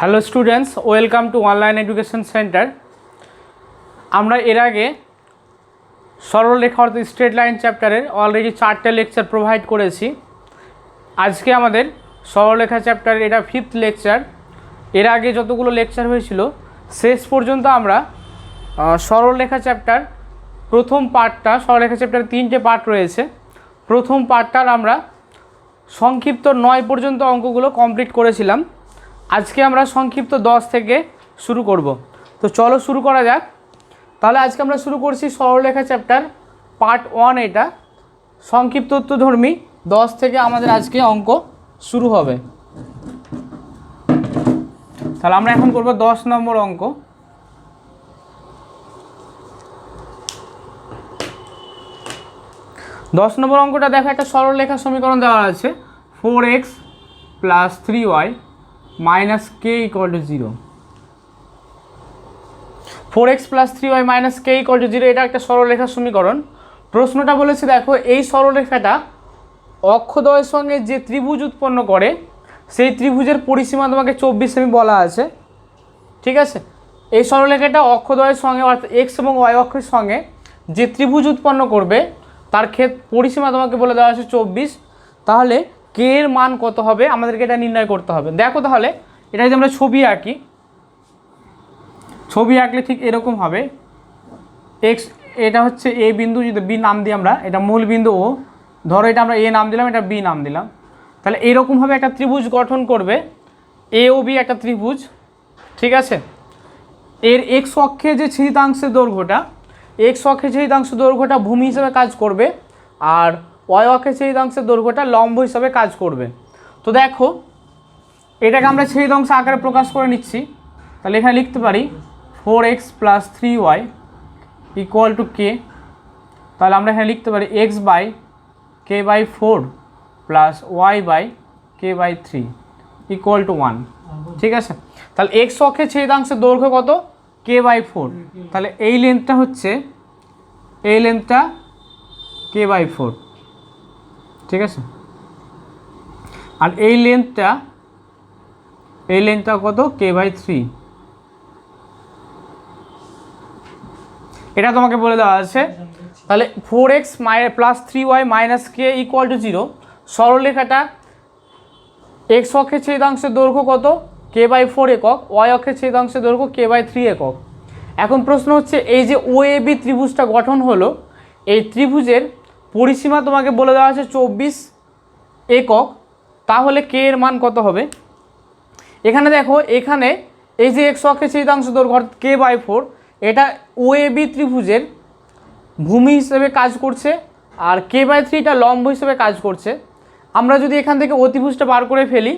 Hello students, welcome to online education centre. আমরা এর আগে সরলরেখা অর্থাৎ স্ট্রেট লাইন চ্যাপ্টারের অলরেডি 4টে লেকচার প্রোভাইড করেছি। আজকে আমাদের সরলরেখা চ্যাপ্টারের এটা 5th লেকচার। এর আগে যতগুলো লেকচার হয়েছিল শেষ পর্যন্ত আমরা সরলরেখা চ্যাপ্টার প্রথম পার্টটা, সরলরেখা চ্যাপ্টারে 3টে পার্ট রয়েছে। প্রথম পার্টটার আমরা সংক্ষিপ্ত 9 পর্যন্ত অঙ্কগুলো কমপ্লিট করেছিলাম। আজকে আমরা সংক্ষিপ্ত 10 থেকে শুরু করব। তো চলো শুরু করা যাক। তাহলে আজকে আমরা শুরু করছি সরলরেখা চ্যাপ্টার পার্ট 1। এটা সংক্ষিপ্ত উত্তরধর্মী 10 থেকে আমাদের আজকে অঙ্ক শুরু হবে। তাহলে আমরা এখন করব 10 নম্বর অঙ্ক। দশ নম্বর অঙ্কটা দেখো, একটা সরলরেখা সমীকরণ দেওয়া আছে 4x + 3y - k = 0। 4x + 3y - k = 0 এটা একটা সরলরেখা সমীকরণ। প্রশ্নটা বলেছে দেখো, এই সরলরেখাটা অক্ষদ্বয়ের সঙ্গে যে ত্রিভুজ উৎপন্ন করে সেই ত্রিভুজের পরিসীমা তোমাকে 24 সেমি বলা আছে। ঠিক আছে, এই সরলরেখাটা অক্ষদ্বয়ের সঙ্গে অর্থাৎ x এবং y অক্ষের সঙ্গে যে ত্রিভুজ উৎপন্ন করবে তার পরিসীমা তোমাকে বলে দেওয়া আছে 24। তাহলে k এর মান কত হবে আমাদেরকে এটা নির্ণয় করতে হবে। দেখো তাহলে এটা যদি আমরা ছবি আঁকি, ছবি আঁকলে ঠিক এরকম হবে। x এটা হচ্ছে a বিন্দু, যদি b নাম দিই আমরা, এটা মূল বিন্দু ও, ধরো এটা আমরা a নাম দিলাম, এটা b নাম দিলাম। তাহলে এরকমভাবে একটা ত্রিভুজ গঠন করবে, a ও b একটা ত্রিভুজ। ঠিক আছে, এর x অক্ষে যে ছেদিতাংশের দৈর্ঘ্যটা, x অক্ষে ছেদিতাংশের দৈর্ঘ্যটা ভূমি হিসাবে কাজ করবে, আর y অক্ষে ছেদিতাংশের দৈর্ঘ্যটা লম্ব হিসাবে কাজ করবে। তো দেখো এটাকে আমরা ছেদিতাংশ আকারে প্রকাশ করে নিচ্ছি। তাহলে এখানে লিখতে পারি 4x + 3y = k। তাহলে আমরা এখানে লিখতে পারি x/k/4 + y/k/3 = 1। ঠিক আছে, তাহলে x অক্ষে ছেদিতাংশের দৈর্ঘ্য কত? k/4। তাহলে এই লেন্থটা হচ্ছে, এই লেন্থটা k/4। ঠিক আছে, আর এই লেন্থটা কত? k/3। এটা তোমাকে বলে দেওয়া আছে। তাহলে 4x + 3y - k = 0। সরলরেখাটা x অক্ষের ছেদিতাংশের দৈর্ঘ্য কত? k/4 একক, y অক্ষের ছেদিতাংশের দৈর্ঘ্য k/3 একক। এখন প্রশ্ন হচ্ছে, এই যে OAB ত্রিভুজটা গঠন হলো, এই ত্রিভুজের পরিসীমা তোমাকে বলে দেওয়া আছে 24 একক। তাহলে k এর মান কত হবে? এখানে দেখো, এখানে এই যে x অক্ষের ছেদিতাংশ দৈর্ঘ্য k/4, এটা OAB ত্রিভুজের ভূমি হিসেবে কাজ করছে, আর k/3 টা লম্ব হিসেবে কাজ করছে। আমরা যদি এখান থেকে অতিভুজটা বার করে ফেলি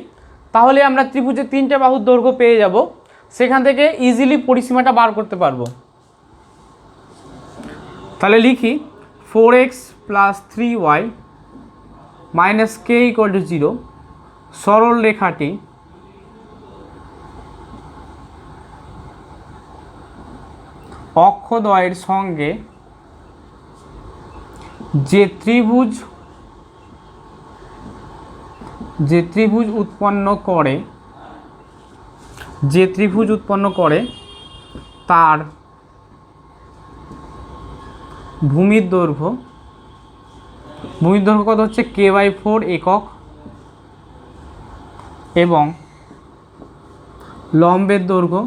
তাহলে আমরা ত্রিভুজের 3টে বাহুর দৈর্ঘ্য পেয়ে যাব। সেখান থেকে ইজিলি পরিসীমাটা বার করতে পারবো। তাহলে লিখি 4x + 3y - k = 0। সরল রেখাটি অক্ষদ্বয়ের সঙ্গে যে ত্রিভুজ উৎপন্ন করে তার ভূমির দৈর্ঘ্য কত হচ্ছে? k/4 একক, এবং লম্বের দৈর্ঘ্য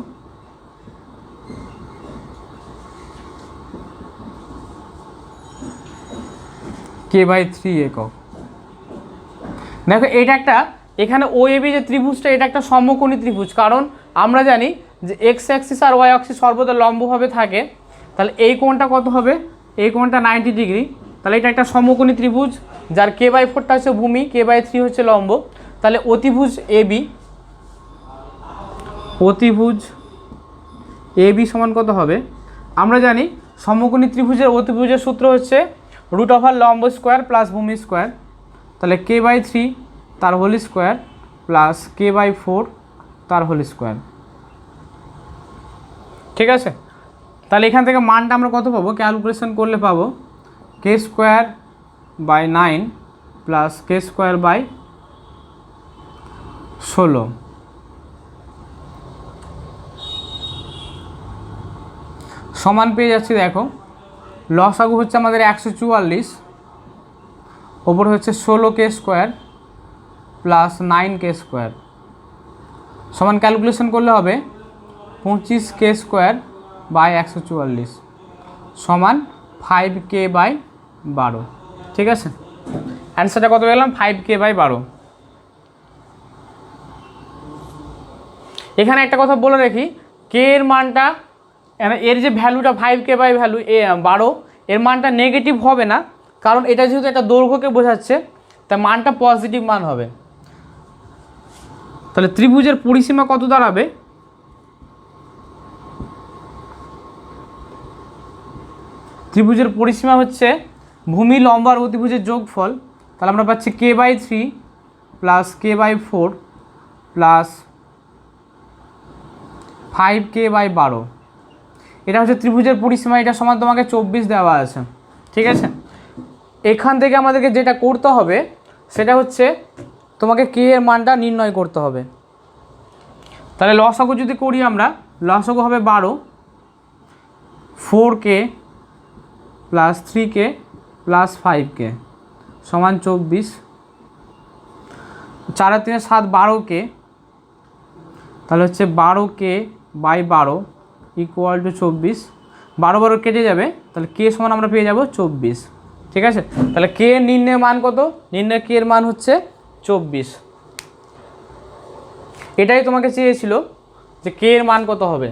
k/3 একক। দেখো এটা একটা, এখানে OAB যে ত্রিভুজটা এটা একটা সমকোণী ত্রিভুজ, কারণ আমরা জানি যে x অ্যাক্সিস আর y অ্যাক্সিস সর্বদা লম্বভাবে থাকে। তাহলে এই কোণটা কত হবে? এই কোণটা 90 ডিগ্রি। তাহলে এটা একটা সমকোণী ত্রিভুজ যার k/4টা হচ্ছে ভূমি, k/3 হচ্ছে লম্ব। তাহলে অতিভুজ AB সমান কত হবে? আমরা জানি সমকোণী ত্রিভুজের অতিভুজের সূত্র হচ্ছে √ লম্ব স্কোয়ার প্লাস ভূমি স্কোয়ার। তাহলে k/3 তার হোল স্কোয়ার প্লাস k/4 তার হোল স্কোয়ার। ঠিক আছে, তাহলে এখান থেকে মানটা আমরা কত পাবো? ক্যালকুলেশন করলে পাবো k²/9 প্লাস k²/16। সমান পেয়ে যাচ্ছি, দেখো লসাগু হচ্ছে আমাদের 144, ওপর হচ্ছে 16k² প্লাস 9k² সমান ক্যালকুলেশন করলে হবে 25k² বাই 144 সমান 5k/12। ঠিক আছে, অ্যান্সারটা কত পেলাম? 5k/12। এখানে একটা কথা বলে রাখি, কে এর মানটা, এর যে ভ্যালুটা 5k/12 এর মানটা নেগেটিভ হবে না, কারণ এটা যেহেতু একটা দৈর্ঘ্যকে বোঝাচ্ছে তাই মানটা পজিটিভ মান হবে। তাহলে ত্রিভুজের পরিসীমা কত দাঁড়াবে? ত্রিভুজের পরিসীমা হচ্ছে ভূমি লম্ব আর অতিভুজের যোগফল। তাহলে আমরা পাচ্ছি k/3 plus k/4 plus 5k/12। এটা হচ্ছে ত্রিভুজের পরিসীমা, এটা সমান তোমাকে 24 দেওয়া আছে। ঠিক আছে, এখান থেকে আমাদেরকে যেটা করতে হবে সেটা হচ্ছে তোমাকে কে এর মানটা নির্ণয় করতে হবে। তাহলে লসাগু যদি করি আমরা, লসাগু হবে 12, 4k plus 3k plus 5k সমান 24, 4 আর 3 7, 12k, তাহলে হচ্ছে 12k/12 ইকুয়াল টু 24। 12 কেটে যাবে, তাহলে কে সমান আমরা পেয়ে যাব 24। ঠিক আছে, তাহলে কে নির্ণয় মান কত? নির্ণয় কে এর মান হচ্ছে 24। এটাই তোমাকে চেয়েছিল যে কে এর মান কত হবে।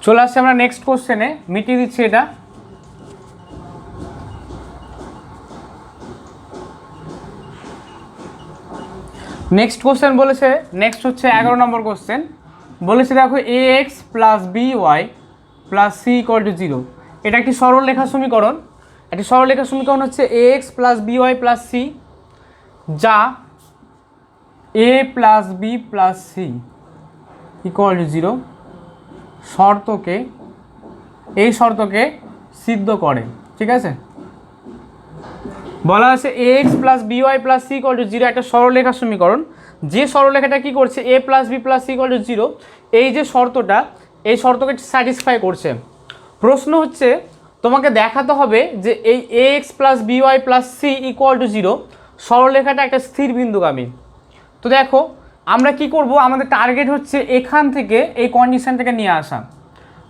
চলে আসছে আমরা নেক্সট কোশ্চেনে, মিটিয়ে দিচ্ছি এটা। নেক্সট কোশ্চেন বলেছে, নেক্সট হচ্ছে 11 নম্বর কোশ্চেন বলেছে, দেখো ax plus by plus c equal to 0। এটা একটি সরলরেখা সমীকরণ। একটি সরলরেখা সমীকরণ হচ্ছে ax plus by plus c, যা a plus b plus c equal to 0 শর্তকে, এই শর্তকে সিদ্ধ করে। ঠিক আছে, বলা আছে ax plus by plus c equal to 0 একটা সরলরেখা সমীকরণ। যে সরলরেখাটা কি করছে, a plus b plus c equal to 0, এই যে শর্তটা, এই শর্তকে স্যাটিসফাই করছে। প্রশ্ন হচ্ছে তোমাকে দেখাতে হবে যে এই ax plus by plus c equal to 0 সরলরেখাটা একটা স্থির বিন্দুগামী। তো দেখো আমরা কি করব, আমাদের টার্গেট হচ্ছে এখান থেকে এই কন্ডিশনটাকে নিয়ে আসা।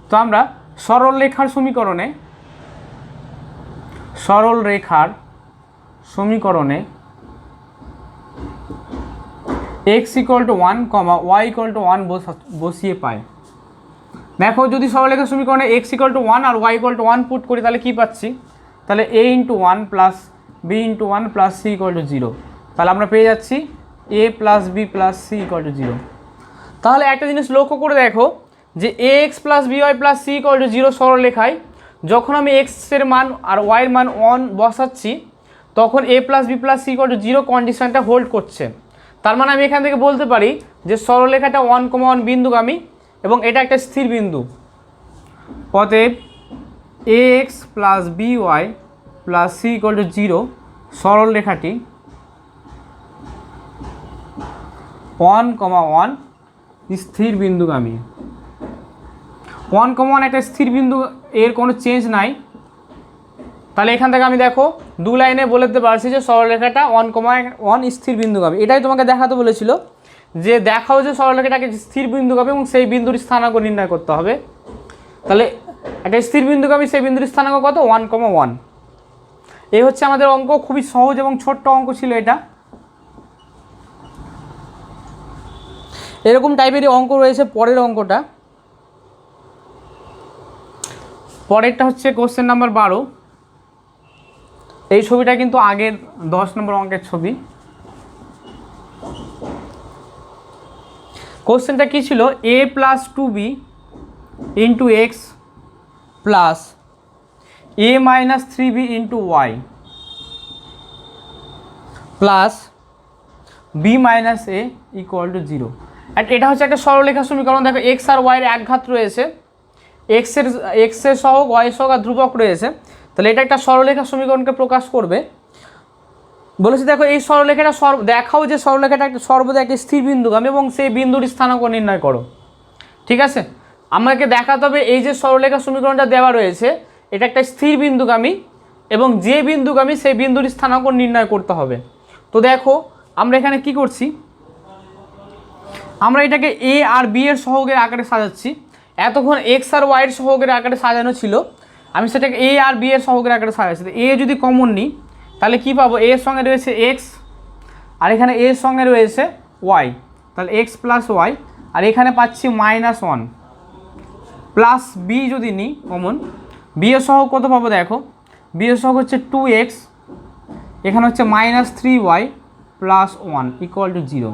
তো আমরা সরলরেখার সমীকরণে x equal to 1, y equal to 1 বসিয়ে পাই। দেখো যদি সরলরেখার সমীকরণে x ইকুয়াল টু 1 আর y ইকুয়াল টু 1 পুট করি তাহলে কি পাচ্ছি, তাহলে a into 1 plus b into 1 plus c equal to 0। তাহলে আমরা পেয়ে যাচ্ছি a plus b plus c equal to 0। তাহলে একটা জিনিস লক্ষ্য করে দেখো যে ax plus by plus c equal to 0 সরলরেখায় যখন আমি x এর মান আর y এর মান 1 বসাচ্ছি তখন a plus b plus c equal to 0 কন্ডিশনটা হোল্ড করছে। তার মানে আমি এখান থেকে বলতে পারি যে সরলরেখাটা 1,1 বিন্দুগামী এবং এটা একটা স্থির বিন্দু। অতএব ax plus by plus c equal to 0 সরলরেখাটি 1,1 স্থির বিন্দুগামী। 1,1 একটা স্থির বিন্দু, এর কোনো চেঞ্জ নাই। তাহলে এখান থেকে আমি দেখো দু লাইনে বলতে পারছি যে সরলরেখাটা 1,1 স্থির বিন্দুগামী। এটাই তোমাকে দেখাতে বলেছিল যে দেখাও যে সরলরেখাটাকে স্থির বিন্দুগামী এবং সেই বিন্দুর স্থানাঙ্ক নির্ণয় করতে হবে। তাহলে একটা স্থির বিন্দুগামী, সেই বিন্দুর স্থানাঙ্ক কত? 1,1। এই হচ্ছে আমাদের অঙ্ক, খুবই সহজ এবং ছোট্ট অঙ্ক ছিল এটা। এরকম টাইপেরই অঙ্ক রয়েছে পরের অঙ্কটা, পরেরটা হচ্ছে কোশ্চেন নাম্বার 12। এই ছবিটা কিন্তু আগের 10 নম্বর অঙ্কের ছবি। কোশ্চেনটা কি ছিল, a plus 2b into x plus a minus 3b into y plus b minus a equal to 0। এটা হচ্ছে একটা সরলরেখা সমীকরণ। দেখো এক্স আর ওয়াইয়ের একঘাত রয়েছে, এক্সের সহগ, ওয়াই সহগ আর ধ্রুবক রয়েছে। তাহলে এটা একটা সরলরেখা সমীকরণকে প্রকাশ করবে। বলেছি দেখো এই সরলরেখাটা দেখাও যে সরলরেখাটা একটা সর্বদা একটা স্থির বিন্দুগামী এবং সেই বিন্দুর স্থানাঙ্ক নির্ণয় করো। ঠিক আছে, আমাকে দেখাতে হবে এই যে সরলরেখা সমীকরণটা দেওয়া রয়েছে এটা একটা স্থির বিন্দুগামী এবং যে বিন্দুগামী সেই বিন্দুর স্থানাঙ্ক নির্ণয় করতে হবে। তো দেখো আমরা এখানে কি করছি, আমরা এটাকে এ আর বি এর সহগের আকারে সাজাচ্ছি। এতক্ষণ এক্স আর ওয়াইয়ের সহগের আকারে সাজানো ছিল, আমি সেটাকে এ আর বি এর সহগের আকারে সাজাচ্ছি। এ যদি কমন নিই তাহলে কি পাবো, এর সঙ্গে রয়েছে এক্স আর এখানে এর সঙ্গে রয়েছে ওয়াই, তাহলে এক্স প্লাস ওয়াই, আর এখানে পাচ্ছি -1 প্লাস বি যদি নিই কমন, বি এর সহগ কত পাবো, দেখো বি এর সহগ হচ্ছে 2x, এখানে হচ্ছে -3y প্লাস 1 ইকুয়াল টু 0।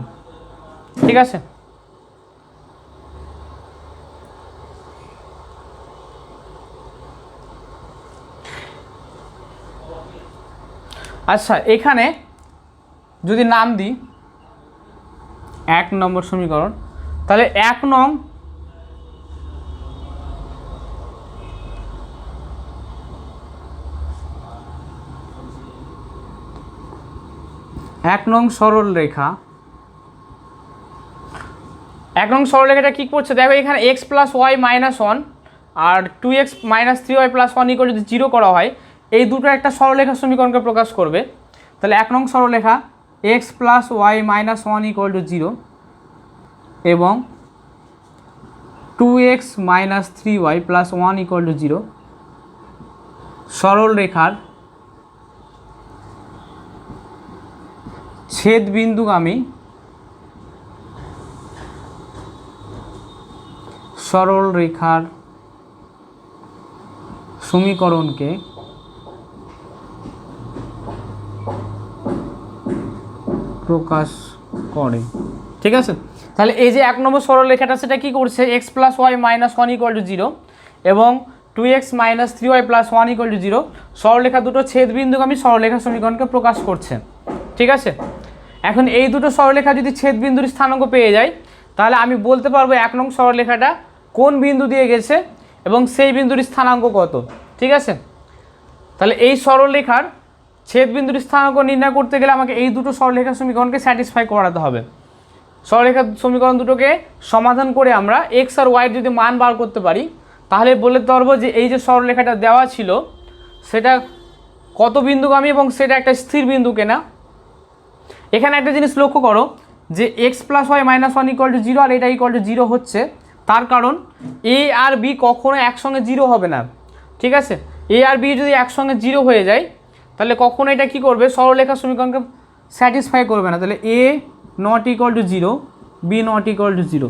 ঠিক আছে, আচ্ছা এখানে যদি নাম দিই 1 নম্বর সমীকরণ, তাহলে 1 নং সরল রেখা, 1 নং সরলরেখাটা কী করছে দেখো, এখানে এক্স প্লাস ওয়াই -1 আর 2x - 3y + 1 ইকুয়াল যদি 0 করা হয়, এই দুটো একটা সরলরেখা সমীকরণকে প্রকাশ করবে। তাহলে 1 নং সরলরেখা x plus y -1 equal to 0 এবং 2x - 3y + 1 ইকুয়াল টু 0 সরলরেখার ছেদ বিন্দুগামী সরলরেখার সমীকরণকে প্রকাশ করে। ঠিক আছে, তাহলে এই যে 1 নম্বর সরলরেখাটা সেটা কি করছে, x plus y -1 equal to 0 এবং 2x - 3y + 1 ইকুয়াল টু 0 সরলরেখা দুটো ছেদ বিন্দুগামী সরলরেখা সমীকরণকে প্রকাশ করছে। ঠিক আছে, এখন এই দুটো সরলরেখা যদি ছেদ বিন্দুর স্থানাঙ্ক পেয়ে যায় তাহলে আমি বলতে পারবো 1 নং সরলরেখাটা কোন বিন্দু দিয়ে গেছে এবং সেই বিন্দুর স্থানাঙ্ক কত। ঠিক আছে, তাহলে এই সরলরেখার ছেদ বিন্দুর স্থানাঙ্ক নির্ণয় করতে গেলে আমাকে এই দুটো সরলরেখা সমীকরণকে স্যাটিসফাই করাতে হবে। সরলরেখা সমীকরণ দুটোকে সমাধান করে আমরা এক্স আর ওয়াইয়ের যদি মান বার করতে পারি তাহলে বলতে পারবো যে এই যে সরলরেখাটা দেওয়া ছিল সেটা কত বিন্দুগামী এবং সেটা একটা স্থির বিন্দু কিনা। এখানে একটা জিনিস লক্ষ্য করো যে x plus y -1 equal to 0 আর এটা ইকুয়াল টু 0 হচ্ছে, তার কারণ এ আর বি কখনো একসঙ্গে 0 হবে না। ঠিক আছে, এ আর বি যদি একসঙ্গে 0 হয়ে যায় তাহলে কখনো এটা কি করবে, সরলরেখা সমীকরণকে স্যাটিসফাই করবে না। তাহলে A not equal to 0, B not equal to 0,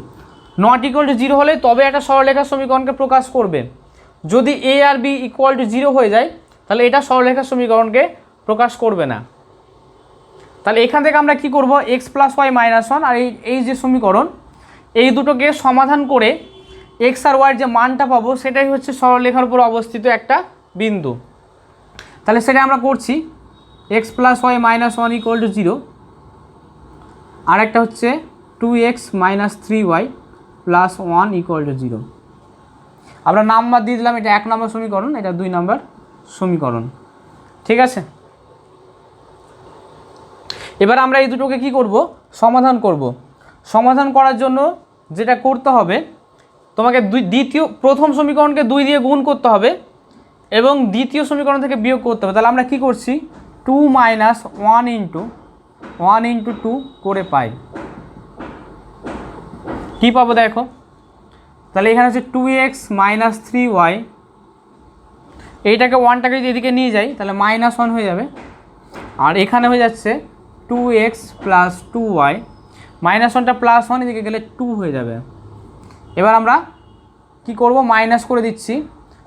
not equal to 0 হলে তবে একটা সরলরেখা সমীকরণকে প্রকাশ করবে। যদি এ আর বি ইকুয়াল টু 0 হয়ে যায় তাহলে এটা সরলরেখা সমীকরণকে প্রকাশ করবে না। তাহলে এখান থেকে আমরা কি করব, এক্স প্লাস ওয়াই -1 আর এই যে সমীকরণ এই দুটোকে সমাধান করে এক্স আর ওয়াইয়ের যে মানটা পাবো সেটাই হচ্ছে সরলরেখার উপর অবস্থিত একটা বিন্দু। তাহলে সেটা আমরা করছি, x plus y -1 equal to 0 আর একটা হচ্ছে 2x - 3y + 1 ইকুয়াল টু 0। আমরা নাম্বার দিয়ে দিলাম, এটা 1 নম্বর সমীকরণ, এটা 2 নম্বর সমীকরণ। ঠিক আছে, এবার আমরা এই দুটোকে কি করব, সমাধান করব। সমাধান করার জন্য যেটা করতে হবে তোমাকে প্রথম সমীকরণকে 2 দিয়ে গুণ করতে হবে এবং দ্বিতীয় সমীকরণ থেকে বিয়োগ করতে হবে। তাহলে আমরা কি করছি, 2 - 1 * 1 * 2 করে পাই। কি পাবো দেখো, তাহলে এখানে হচ্ছে 2x - 3y, এইটাকে 1টাকে যদি এদিকে নিয়ে যাই তাহলে -1 হয়ে যাবে, আর এখানে হয়ে যাচ্ছে 2x + 2y, -1টা +1 এদিকে গেলে 2 হয়ে যাবে। এবার আমরা কি করব, মাইনাস করে দিচ্ছি,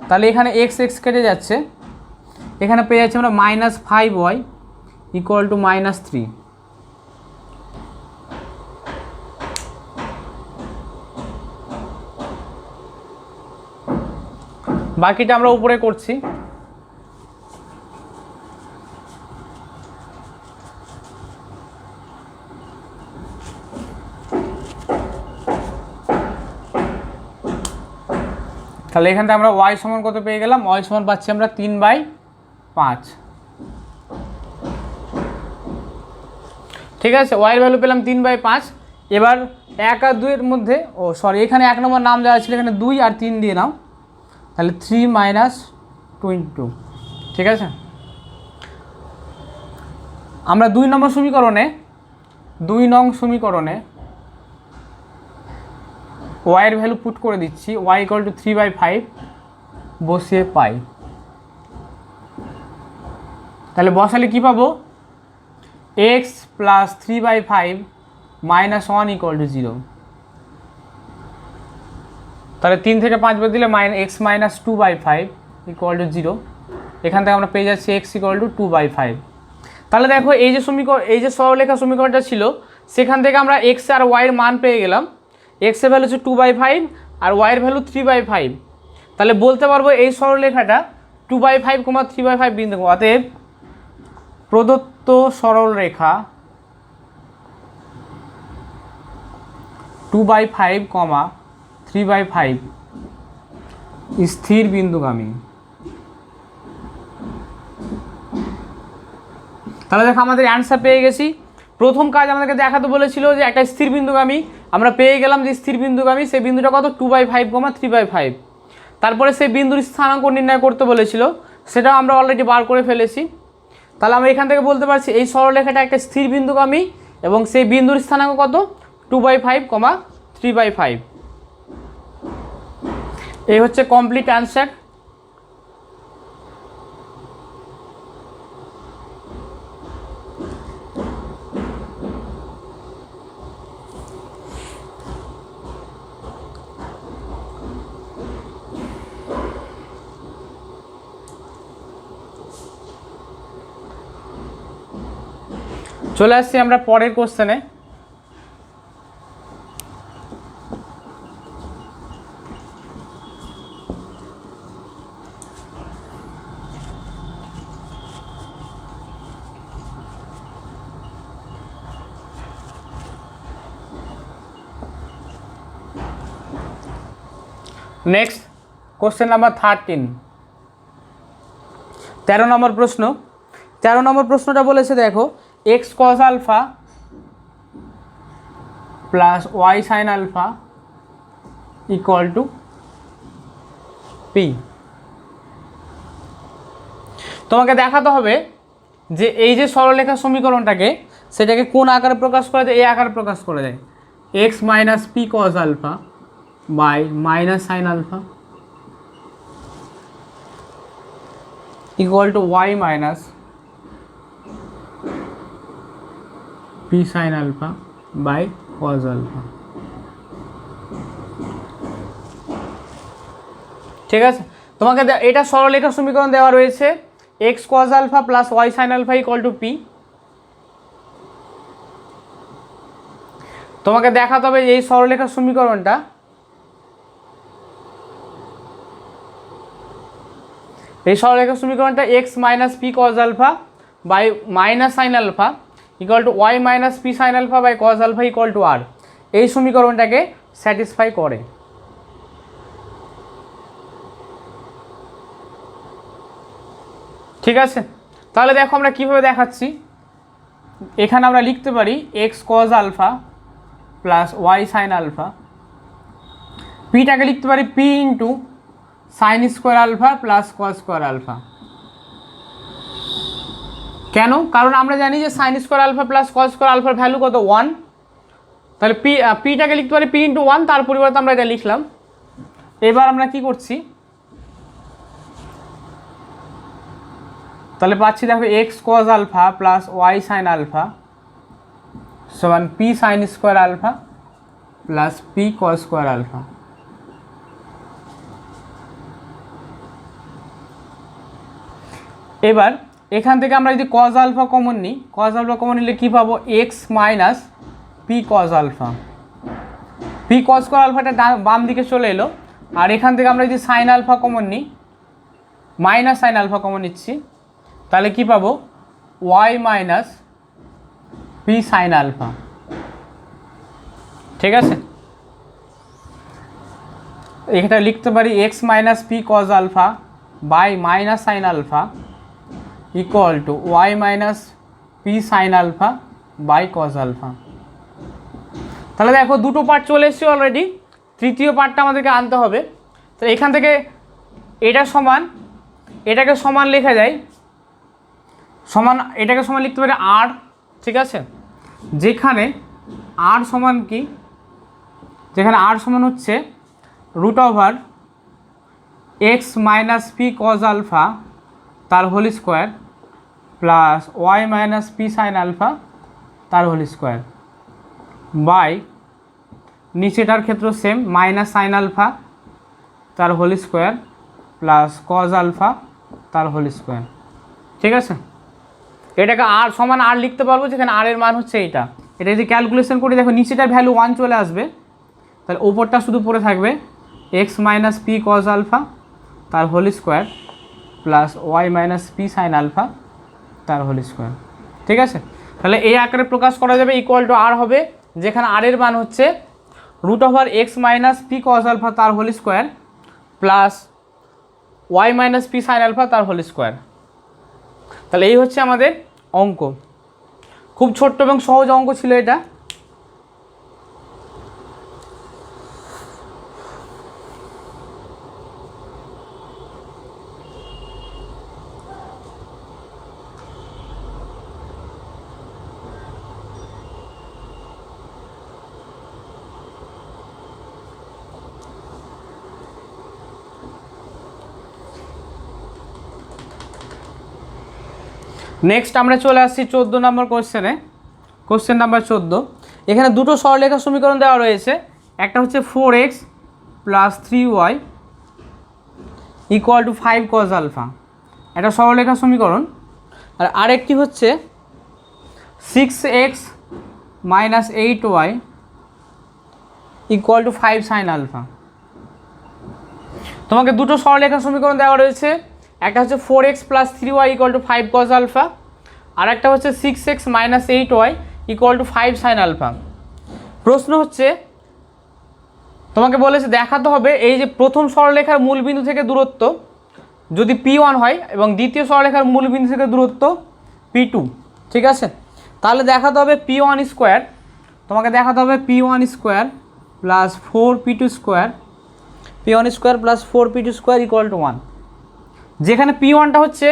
তাহলে এখানে এক্স এক্স কেটে যাচ্ছে, এখানে পেয়ে যাচ্ছি আমরা -5y ইকুয়াল টু -3। বাকিটা আমরা উপরে করছি। তাহলে এখান থেকে আমরা y সমান কত পেয়ে গেলাম, y সমান পাচ্ছি আমরা 3/5। ঠিক আছে, y এর ভ্যালু পেলাম 3/5। এবার 1 আর 2 এর মধ্যে এখানে 1 নম্বর নাম দেওয়া ছিল, এখানে 2 আর 3 দিয়ে নাও, তাহলে 3 - 22। ঠিক আছে, আমরা 2 নং সমীকরণে y এর ভ্যালু পুট করে দিচ্ছি, y ইকুয়াল টু 3/5 বসিয়ে পাই। তাহলে বসালে কি পাবো, x প্লাস 3/5 -1 ইকুয়াল টু 0। তাহলে 3 থেকে 5 বাদ দিলে x - 2/5 ইকুয়াল টু 0। এখান থেকে আমরা পেয়ে যাচ্ছি x ইকুয়াল টু 2/5। তাহলে দেখো এই যে সরলরেখা সমীকরণটা ছিল, সেখান থেকে আমরা x আর y এর মান পেয়ে গেলাম। x এর ভ্যালু হচ্ছে 2/5 আর y এর ভ্যালু 3/5। তাহলে বলতে পারবো এই সরলরেখাটা 2/5, 3/5 বিন্দু। অতএব প্রদত্ত সরলরেখা 2/5, 3/5 স্থির বিন্দুগামী। তাহলে দেখো আমাদের অ্যান্সার পেয়ে গেছি। প্রথম কাজ আমাদেরকে দেখাতে বলেছিল যে একটা স্থির বিন্দুগামী, আমরা পেয়ে গেলাম যে স্থির বিন্দুগামী, সেই বিন্দুটা কত 2/5, 3/5। তারপরে সেই বিন্দুর স্থানাঙ্ক নির্ণয় করতে বলেছিল, সেটা আমরা অলরেডি বার করে ফেলেছি। তাহলে আমরা এখান থেকে বলতে পারছি এই সরলরেখাটা একটা স্থির বিন্দুগামী এবং সেই বিন্দুর স্থানাঙ্ক কত 2/5, 3/5। এই হচ্ছে কমপ্লিট অ্যান্সার। চলে আসছি আমরা পরের কোশ্চেনে। নেক্সট কোশ্চেন নাম্বার 13, 13 নম্বর প্রশ্ন। 13 নম্বর প্রশ্নটা বলেছে দেখো, x cos alpha plus y sin alpha equal to p। তোমাকে দেখাতে হবে যে এই যে সরলরেখা সমীকরণটাকে, সেটাকে কোন আকারে প্রকাশ করা যায়, এই আকারে প্রকাশ করা যায়, x minus p cos alpha by minus sine alpha equal to y minus p sin alpha by cos alpha. ঠিক আছে, তোমাকে এটা সরলরেখা সমীকরণ দেওয়া রয়েছে, x cos alpha plus y sin alpha equal to p। তোমাকে দেখাতে হবে এই সরলরেখা সমীকরণটা x minus p cos alpha by minus sine alpha equal to y minus p sin alpha by cos alpha equal to r, এই সমীকরণটাকে satisfy করে। ঠিক আছে, তাহলে দেখো আমরা কীভাবে দেখাচ্ছি। এখানে আমরা লিখতে পারি x cos alpha plus y sin alpha, পিটাকে লিখতে পারি p into sine square alpha plus cos square alpha. কেন? কারণ আমরা জানি যে sine square alpha plus cos square আলফার ভ্যালু কত 1। তাহলে পিটাকে লিখতে পারি p ইন্টু 1, তার পরিবর্তে আমরা এটা লিখলাম। এবার আমরা কি করছি, তাহলে পাচ্ছি দেখো x cos alpha plus y sin alpha সমান p sine square alpha plus p cos square alpha. এবার এখান থেকে আমরা যদি কজ আলফা কমন নিই, কজ আলফা কমন নিলে কী পাবো, x minus p cos alpha. P cos cos আলফাটা বাম দিকে চলে এলো। আর এখান থেকে আমরা যদি সাইন আলফা কমন নিই, মাইনাস সাইন আলফা কমন নিচ্ছি, তাহলে কি পাবো, y minus p sine alpha. ঠিক আছে, এটা লিখতে পারি x minus p cos alpha by minus sine alpha equal to y minus p sine alpha by cos alpha. তাহলে দেখো দুটো পার্ট চলে এসছে অলরেডি, তৃতীয় পার্টটা আমাদেরকে আনতে হবে। তো এখান থেকে এটা সমান, এটাকে সমান লেখা যায়, সমান, এটাকে সমান লিখতে পারি আর। ঠিক আছে, যেখানে আর সমান কি, যেখানে আর সমান হচ্ছে root over x minus p cos alpha তার whole square plus y minus p sine alpha তার হোল স্কোয়ার বাই নিচেটার ক্ষেত্রে সেম মাইনাস সাইন আলফা তার whole square plus cos alpha তার হোল স্কোয়ার। ঠিক আছে, এটাকে আর সমান আর লিখতে পারবো, যেখানে আর এর মান হচ্ছে এইটা। এটা যদি ক্যালকুলেশন করি, দেখো নিচেটার ভ্যালু 1 চলে আসবে, তাহলে ওপরটা শুধু পড়ে থাকবে x minus p cos alpha তার whole square plus y minus p sine alpha তার হোল স্কোয়ার। ঠিক আছে, তাহলে এই আকারে প্রকাশ করা যাবে, ইকুয়াল টু আর হবে, যেখানে আর এর মান হচ্ছে root over x minus p cos alpha তার whole square plus y minus p sine alpha তার হোল স্কোয়ার। তাহলে এই হচ্ছে আমাদের অঙ্ক। খুব ছোট্ট এবং সহজ অঙ্ক ছিল এটা। নেক্সট আমরা চলে আসছি 14 নম্বর কোশ্চেনে। কোশ্চেন নাম্বার 14, এখানে দুটো সরলরেখা সমীকরণ দেওয়া রয়েছে। একটা হচ্ছে 4x plus 3y equal to 5 cos alpha, এটা সরলরেখা সমীকরণ। আর আরেকটি হচ্ছে 6x minus 8y equal to 5 sine alpha. তোমাকে দুটো সরলরেখা সমীকরণ দেওয়া রয়েছে, একটা হচ্ছে 4x plus 3y equal to 5 cos alpha, আর একটা হচ্ছে 6x minus 8y equal to 5 sine alpha. প্রশ্ন হচ্ছে, তোমাকে বলেছে দেখাতে হবে এই যে প্রথম সরলরেখার মূলবিন্দু থেকে দূরত্ব যদি P1 হয় এবং দ্বিতীয় সরলরেখার মূলবিন্দু থেকে দূরত্ব P2। ঠিক আছে, তাহলে দেখাতে হবে P1 স্কোয়ার, তোমাকে দেখাতে হবে P1 square plus 4P2 square, P1 square plus 4P2 square equal to 1। যেখানে P1টা হচ্ছে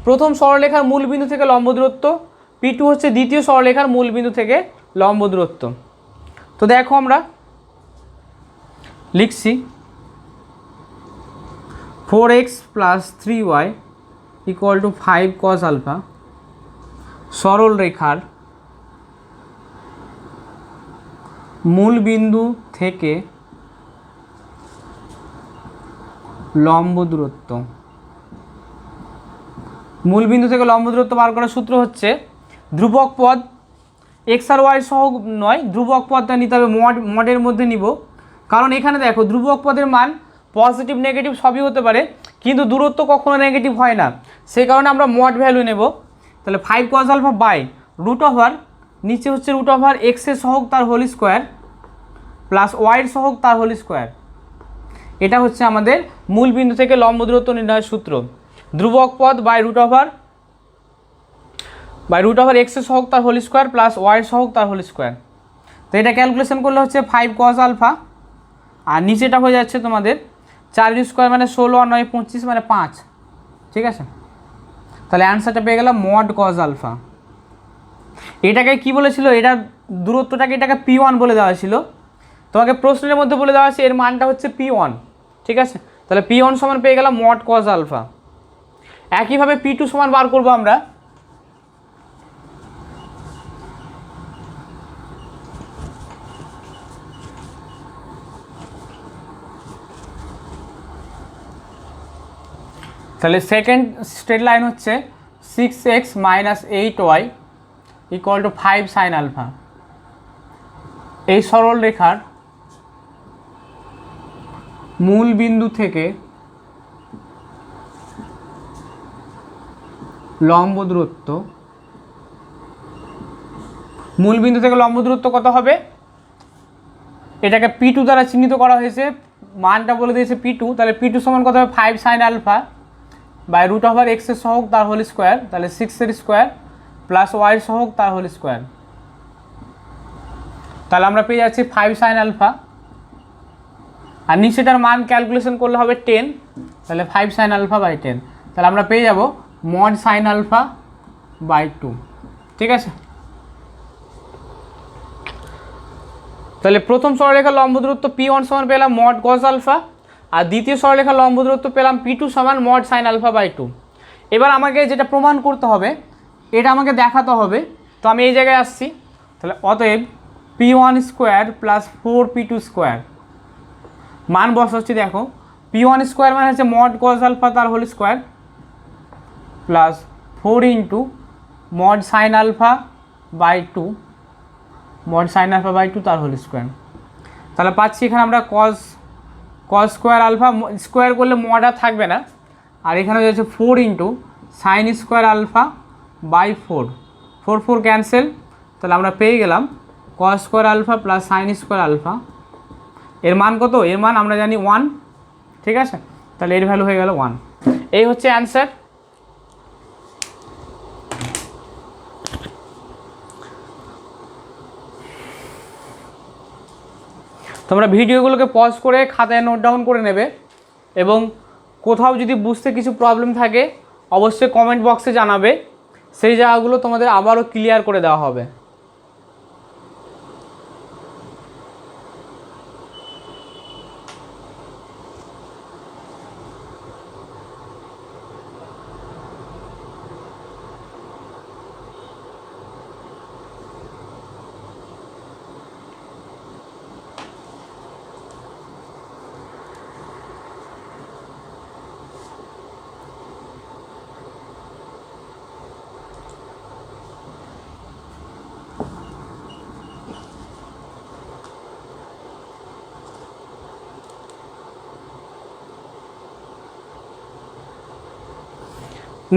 প্রথম সরলরেখার মূলবিন্দু থেকে লম্ব দূরত্ব, P2 হচ্ছে দ্বিতীয় সরলরেখার মূলবিন্দু থেকে লম্ব দূরত্ব। তো দেখো আমরা লিখছি 4x plus 3y equal to 5 cos alpha সরল রেখার মূলবিন্দু থেকে লম্ব দূরত্ব। মূলবিন্দু থেকে লম্ব দূরত্ব বার করার সূত্র হচ্ছে ধ্রুবক পদ এক্স আর ওয়াই সহ নয়, ধ্রুবক পদটা নিতে হবে মডের মধ্যে নিব, কারণ এখানে দেখো ধ্রুবক পদের মান পজিটিভ নেগেটিভ সবই হতে পারে, কিন্তু দূরত্ব কখনো নেগেটিভ হয় না, সেই কারণে আমরা মড ভ্যালু নেব। তাহলে 5 cos alpha by root over, নিচে হচ্ছে রুট ওভার এক্সের সহগ তার হোল স্কোয়ার প্লাস ওয়াইয়ের সহগ তার হোল স্কোয়ার। এটা হচ্ছে আমাদের মূলবিন্দু থেকে লম্ব দূরত্ব নির্ণয়ের সূত্র, ধ্রুবক পদ বাই রুট ওভার এক্সের সহগ তার হোল স্কোয়ার প্লাস ওয়াইয়ের সহগ তার হোল স্কোয়ার। তো এটা ক্যালকুলেশন করলে হচ্ছে 5 কজ আলফা, আর নিচেটা হয়ে যাচ্ছে তোমাদের 4 স্কোয়ার মানে 16 আর 9 25 মানে 5। ঠিক আছে, তাহলে অ্যান্সারটা পেয়ে গেলাম মড কজ আলফা। এটাকে কি বলেছিল, এটা দূরত্বটাকে এটাকে P1 বলে দেওয়া ছিল, তোমাকে প্রশ্নের মধ্যে বলে দেওয়া আছে এর মানটা হচ্ছে P1। ঠিক আছে, তাহলে P1 সমান পেয়ে গেলাম মড কজ আলফা। একইভাবে P2 সমান বার করবো আমরা। তাহলে সেকেন্ড স্ট্রেট লাইন হচ্ছে 6x minus 8y equal to 5 sine alpha. এই সরল রেখার মূল বিন্দু থেকে লম্ব দূরত্ব, মূল বিন্দু থেকে লম্ব দূরত্ব কত হবে? এটাকে P2 দ্বারা চিহ্নিত করা হয়েছে, মানটা বলে দিয়েছে P2, তাহলে P2 সমান কত হবে 5 sine alpha by root over x এর সহগ তার হোল স্কোয়ার, তাহলে 6 এর স্কোয়ার প্লাস y এর সহগ তার হোল স্কোয়ার। তাহলে আমরা পেয়ে যাচ্ছি 5 সাইন আলফা, আর নিচেটার মান ক্যালকুলেশন করলে হবে 10, তাহলে 5 সাইন আলফা বাই 10, তাহলে আমরা পেয়ে যাব মড সাইন আলফা বাই 2। ঠিক আছে, তাহলে প্রথম সরলরেখার লম্ব দূরত্ব P1 সমান পেলাম মড কস আলফা, আর দ্বিতীয় সরলরেখার লম্ব দূরত্ব পেলাম P2 সমান মড সাইন আলফা বাই 2। এবার আমাকে যেটা প্রমাণ করতে হবে, এটা আমাকে দেখাতে হবে, তো আমি এই জায়গায় আসছি। তাহলে অতএব P1 square plus 4P2 square মান বসাচ্ছি। দেখো P1 স্কোয়ার মানে হচ্ছে মড কস আলফা তার whole square plus 4 into mod sine alpha by 2, mod sine alpha by 2 তার হোল স্কোয়ার। তাহলে পাচ্ছি এখানে আমরা কস স্কোয়ার আলফা, স্কোয়ার করলে মড আর থাকবে না, আর এখানে হচ্ছে 4 into sine square alpha by 4, 4 cancel, তাহলে আমরা পেয়ে গেলাম cos square alpha plus sine square alpha. এর মান কত? এর মান আমরা জানি 1। ঠিক আছে, তাহলে এর ভ্যালু হয়ে গেল 1। এই হচ্ছে অ্যান্সার। তোমরা ভিডিওগুলোকে পজ করে খাতায় নোট ডাউন করে নেবে, এবং কোথাও যদি বুঝতে কিছু প্রবলেম থাকে অবশ্যই কমেন্ট বক্সে জানাবে, সেই জায়গাগুলো তোমাদের আবারও ক্লিয়ার করে দেওয়া হবে।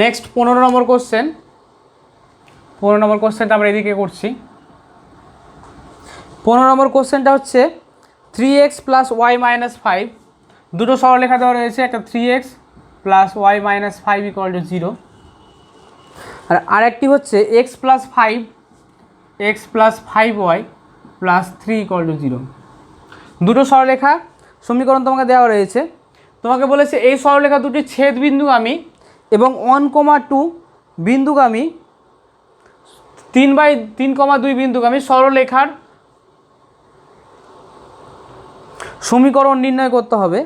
নেক্সট 15 নম্বর কোশ্চেন। 15 নম্বর কোশ্চেনটা আমরা এদিকে করছি। 15 নম্বর কোশ্চেনটা হচ্ছে 3x প্লাস ওয়াই মাইনাস 5, দুটো সরলরেখা দেওয়া রয়েছে, একটা 3x plus y minus 5 equal to 0, আর আরেকটি হচ্ছে x plus 5y plus 3 equal to 0। দুটো সরলরেখা সমীকরণ তোমাকে দেওয়া রয়েছে। তোমাকে বলেছে এই সরলরেখা দুটি ছেদ বিন্দুগামী এবং 1,2 বিন্দুগামী, 3/3,2 বিন্দুগামী সরলরেখার সমীকরণ নির্ণয় করতে হবে।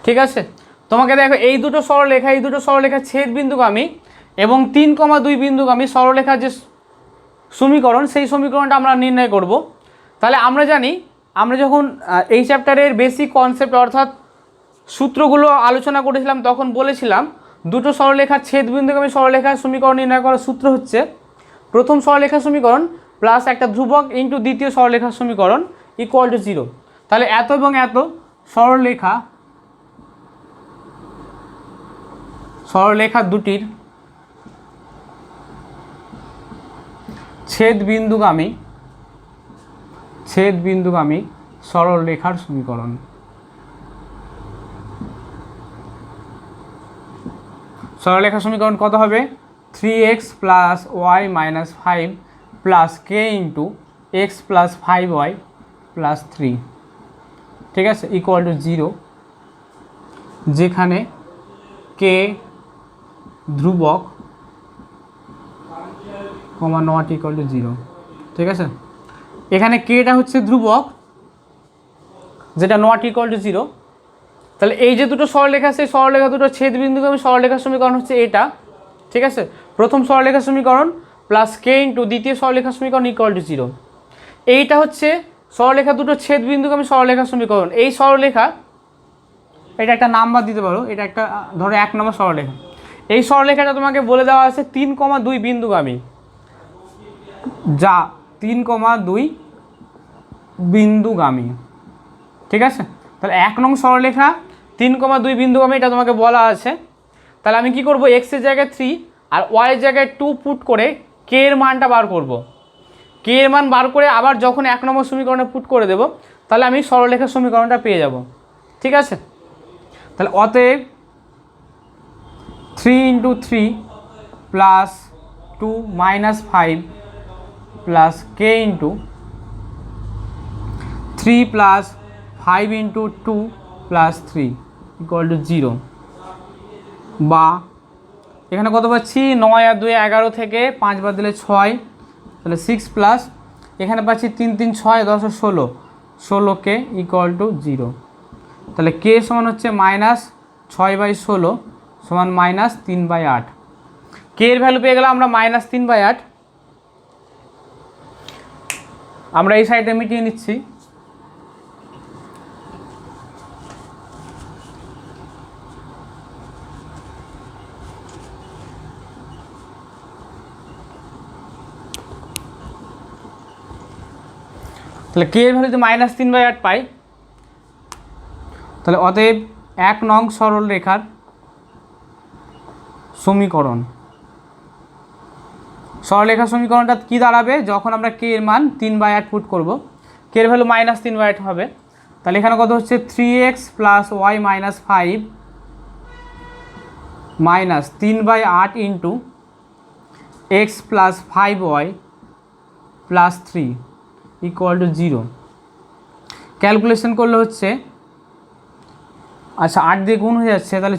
ঠিক আছে, তোমাকে দেখো এই দুটো সরলরেখা ছেদ বিন্দুগামী এবং 3,2 বিন্দুগামী সরলরেখার যে সমীকরণ, সেই সমীকরণটা আমরা নির্ণয় করব। তাহলে আমরা জানি, আমরা যখন এই চ্যাপ্টারের বেসিক কনসেপ্ট অর্থাৎ সূত্রগুলো আলোচনা করেছিলাম, তখন বলেছিলাম দুটো সরলরেখার ছেদ বিন্দুগামী সরলরেখার সমীকরণ নির্ণয় করার সূত্র হচ্ছে প্রথম সরলরেখার সমীকরণ প্লাস একটা ধ্রুবক ইন্টু দ্বিতীয় সরলরেখার সমীকরণ ইকুয়াল টু 0। তাহলে এত এবং এত সরলরেখা দুটির ছেদ বিন্দুগামী সরলরেখার সমীকরণ। সরলরেখার সমীকরণ কত হবে? 3x plus y minus 5 plus k into x plus 5y plus 3, ঠিক আছে, ইকুয়াল টু 0, যেখানে কে ধ্রুবক কমা নট ইকুয়াল টু 0। ঠিক আছে, এখানে কেটা হচ্ছে ধ্রুবক, যেটা নট ইকুয়াল টু 0। তাহলে এই যে দুটো সরলরেখা, সেই সরলরেখা দুটো ছেদ বিন্দুগামী সরলরেখার সমীকরণ হচ্ছে এটা। ঠিক আছে, প্রথম সরলরেখার সমীকরণ প্লাস কে ইন্টু দ্বিতীয় সরলরেখার সমীকরণ ইকুয়াল টু 0। এইটা হচ্ছে সরলরেখা দুটো ছেদ বিন্দুগামী সরলরেখা সমীকরণ। এই সরলরেখা, এটা একটা নাম্বার দিতে পারো, এটা একটা ধরো 1 নম্বর সরলরেখা। এই সরলরেখাটা তোমাকে বলে দেওয়া আছে 3,2 বিন্দুগামী, যা 3,2 বিন্দুগামী, ঠিক আছে। তাহলে 1 নং সরলরেখা 3,2 বিন্দুগামী, এটা তোমাকে বলা আছে। তাহলে আমি কি করব, x এর জায়গায় 3 আর y এর জায়গায় 2 পুট করে k এর মানটা বার করব। k এর মান বার করে আবার যখন 1 নম্বর সমীকরণে পুট করে দেব, তাহলে আমি সরলরেখার সমীকরণটা পেয়ে যাব, ঠিক আছে। তাহলে অতএব 3 × 3 + 2 - 5 + k × 3 + 5 × 2 + 3 = 0। বা এখানে কত পাচ্ছি, 9 আর 2 11 থেকে 5 বাদ দিলে 6, তাহলে 6 প্লাস এখানে পাচ্ছি 3 3 6 10 16, 16k = 0। তাহলে k সমান হচ্ছে -6/16 সমান -3/8। k এর ভ্যালু পেয়ে গেলাম আমরা -3/8। আমরা এই সাইডে মিটিয়ে নিচ্ছি। তাহলে k এর ভ্যালু যদি -3/8 পাই, তাহলে অতএব 1 নং সরলরেখার সমীকরণ, সরলরেখার সমীকরণটা কি দাঁড়াবে, যখন আমরা k এর মান 3/8 পুট করব, k এর ভ্যালু -3/8 হবে। তাহলে এখানে কত হচ্ছে 3x + y - 5 - 3/8 × x + 5y + 3 = 0। Calculation করলে হচ্ছে, আচ্ছা 8 দিয়ে গুণ হয়ে যাচ্ছে, তাহলে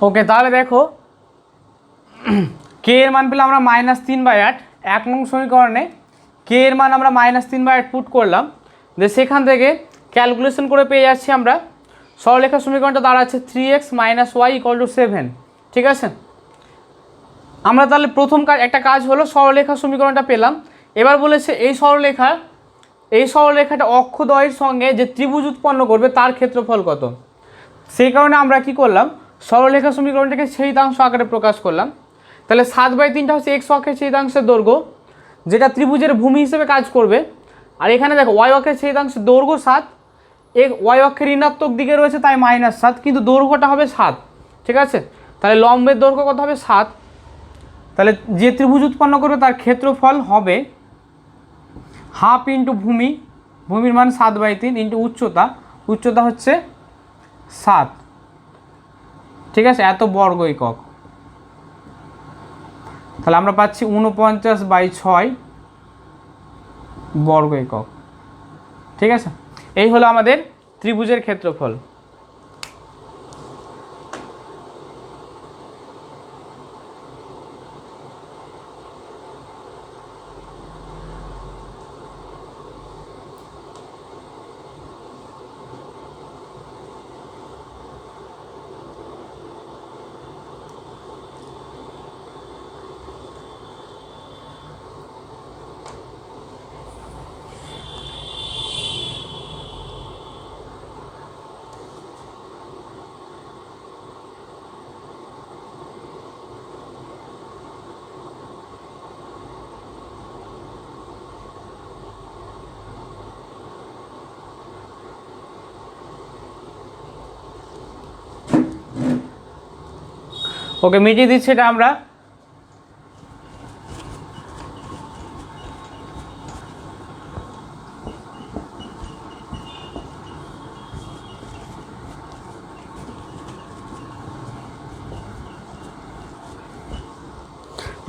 ওকে। তাহলে দেখো k এর মান পেলাম আমরা -3/8। 1 নং সমীকরণে k এর মান আমরা -3/8 পুট করলাম, যে সেখান থেকে ক্যালকুলেশন করে পেয়ে যাচ্ছি আমরা সরলরেখার সমীকরণটা দাঁড়াচ্ছে 3x - y = 7, ঠিক আছে। আমরা তাহলে প্রথম একটা কাজ হলো সরলরেখার সমীকরণটা পেলাম। এবার বলেছে এই সরলরেখাটা অক্ষদ্বয়ের সঙ্গে যে ত্রিভুজ উৎপন্ন করবে তার ক্ষেত্রফল কত। সেই কারণে আমরা কি করলাম, সরলরেখা সমীকরণটাকে ছেদিতাংশ আকারে প্রকাশ করলাম। তাহলে 7/3টা হচ্ছে x অক্ষের ছেদিতাংশের দৈর্ঘ্য, যেটা ত্রিভুজের ভূমি হিসেবে কাজ করবে। আর এখানে দেখো y অক্ষের ছেদিতাংশের দৈর্ঘ্য 7, y অক্ষের ঋণাত্মক দিকে রয়েছে তাই -7, কিন্তু দৈর্ঘ্যটা হবে 7, ঠিক আছে। তাহলে লম্বের দৈর্ঘ্য কত হবে, 7। তাহলে যে ত্রিভুজ উৎপন্ন করবে তার ক্ষেত্রফল হবে হাফ ইন্টু ভূমির মান 7/3 ইন্টু উচ্চতা হচ্ছে 7, ঠিক আছে, এত বর্গ একক। তাহলে আমরা পাচ্ছি 49/6 বর্গ একক, ঠিক আছে। এই হলো আমাদের ত্রিভুজের ক্ষেত্রফল। ওকে, মিটিয়ে দিচ্ছি এটা আমরা।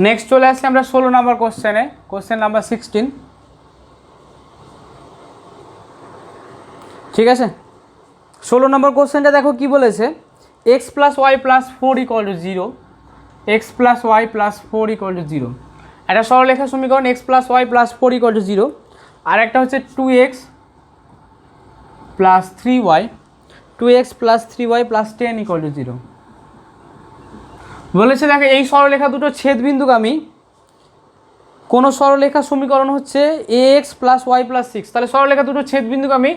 নেক্সট চলে আসছি আমরা 16 নম্বর কোশ্চেনে, কোশ্চেন নাম্বার 16, ঠিক আছে। 16 নম্বর কোশ্চেনটা দেখো কি বলেছে, x + y + 4 = 0, x + y + 4 = 0। একটা সরলরেখার সমীকরণ x + y + 4 = 0, আর একটা হচ্ছে 2x + 3y, 2x + 3y + 10 = 0। বলেছে দেখো এই সরলরেখা দুটো ছেদবিন্দুগামী কোনো সরলরেখার সমীকরণ হচ্ছে ax plus y plus six. তাহলে সরলরেখা দুটো ছেদবিন্দুগামী,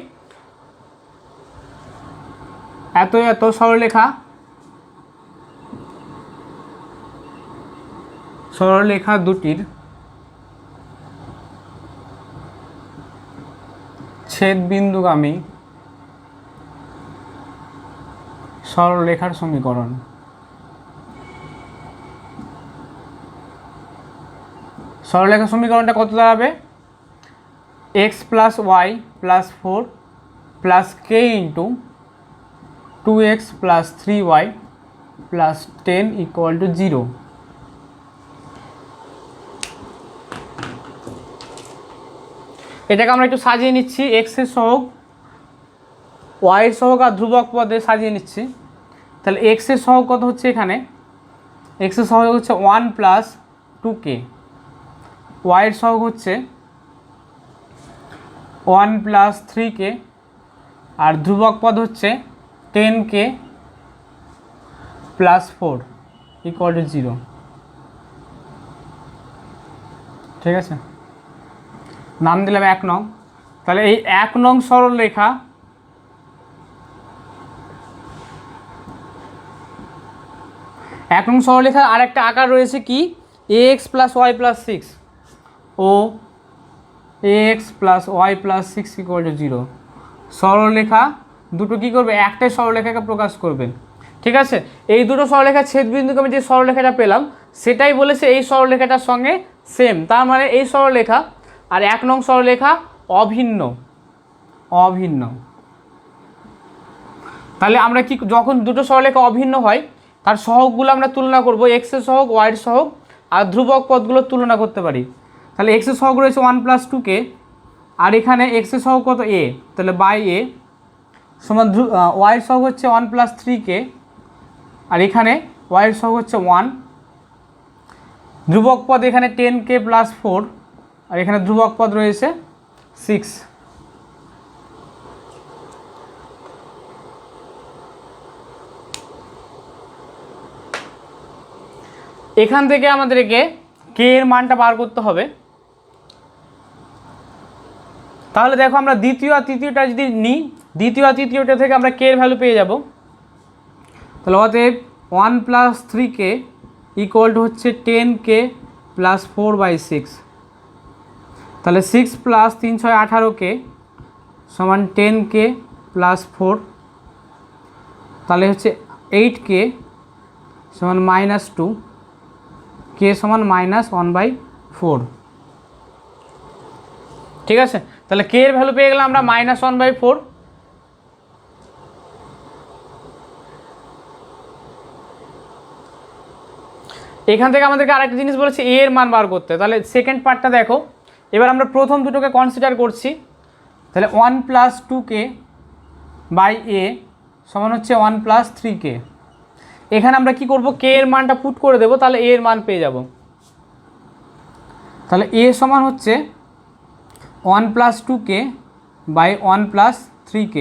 এত এত সরলরেখা দুটির ছেদবিন্দুগামী সরলরেখার সমীকরণ। সরলরেখার সমীকরণটা কত দাঁড়াবে? X plus y plus four plus k into 2x plus 3y plus 10 equal to 0। এটাকে আমরা একটু সাজিয়ে নিচ্ছি, এক্সের সহগ, ওয়াইয়ের সহগ আর ধ্রুবক পদে সাজিয়ে নিচ্ছি। তাহলে এক্সের সহগ কত হচ্ছে? এখানে এক্সের সহগ হচ্ছে 1 প্লাস 2k, ওয়াইয়ের সহগ হচ্ছে 1 প্লাস 3k, আর ধ্রুবক পদ হচ্ছে 10k প্লাস 4 ইকুয়াল টু 0। ঠিক আছে, নাম দিলাম 1 নং। তাহলে এই 1 নং সরলরেখা সরলরেখার আরেকটা আকার রয়েছে কি? ax plus y plus six ও ax plus y plus six equal to 0। সরলরেখা দুটো কী করবে? একটাই সরলরেখাকে প্রকাশ করবে। ঠিক আছে, এই দুটো সরলরেখার ছেদবিন্দুকে আমি যে সরলরেখাটা পেলাম সেটাই বলেছে এই সরলরেখাটার সঙ্গে সেম। তার মানে এই সরলরেখা আর 1 নং সরলরেখা অভিন্ন। তাহলে আমরা কি, যখন দুটো সরলরেখা অভিন্ন হয় তার সহগগুলো আমরা তুলনা করব, এক্সের সহগ, ওয়াইয়ের সহগ আর ধ্রুবক পদগুলোর তুলনা করতে পারি। তাহলে এক্সের সহগ রয়েছে 1 প্লাস 2k, আর এখানে এক্সের সহগ কত? a, তাহলে বাই a সমান ওয়াইয়ের সহগ হচ্ছে 1 প্লাস 3k, আর এখানে ওয়াইয়ের সহগ হচ্ছে 1, ধ্রুবক পদ এখানে 10k প্লাস 4, আর এখানে ধ্রুবক পদ রয়েছে 6। এখান থেকে আমাদেরকে কে এর মানটা বার করতে হবে। তাহলে দেখো আমরা দ্বিতীয় আর তৃতীয়টা যদি নিই, দ্বিতীয় আর তৃতীয়টা থেকে আমরা কে এর ভ্যালু পেয়ে যাব। তাহলে অতএব 1 প্লাস 3k ইকুয়াল টু হচ্ছে 10k প্লাস 4/6। তাহলে 6 প্লাস 3 6 18k সমান 10k প্লাস 4, তাহলে হচ্ছে 8k সমান -2, k সমান -1/4। ঠিক আছে, তাহলে কে এর ভ্যালু পেয়ে গেলাম আমরা -1/4। এখান থেকে আমাদেরকে আরেকটা জিনিস বলেছে এ এর মান বার করতে। তাহলে সেকেন্ড পার্টটা দেখো, এবার আমরা প্রথম দুটোকে কনসিডার করছি। তাহলে 1 প্লাস 2k বাই এ সমান হচ্ছে 1 প্লাস 3k। এখানে আমরা কি করব? কে এর মানটা পুট করে দেব, তাহলে এ এর মান পেয়ে যাব। তাহলে এ সমান হচ্ছে 1 plus 2k by 1 plus 3k,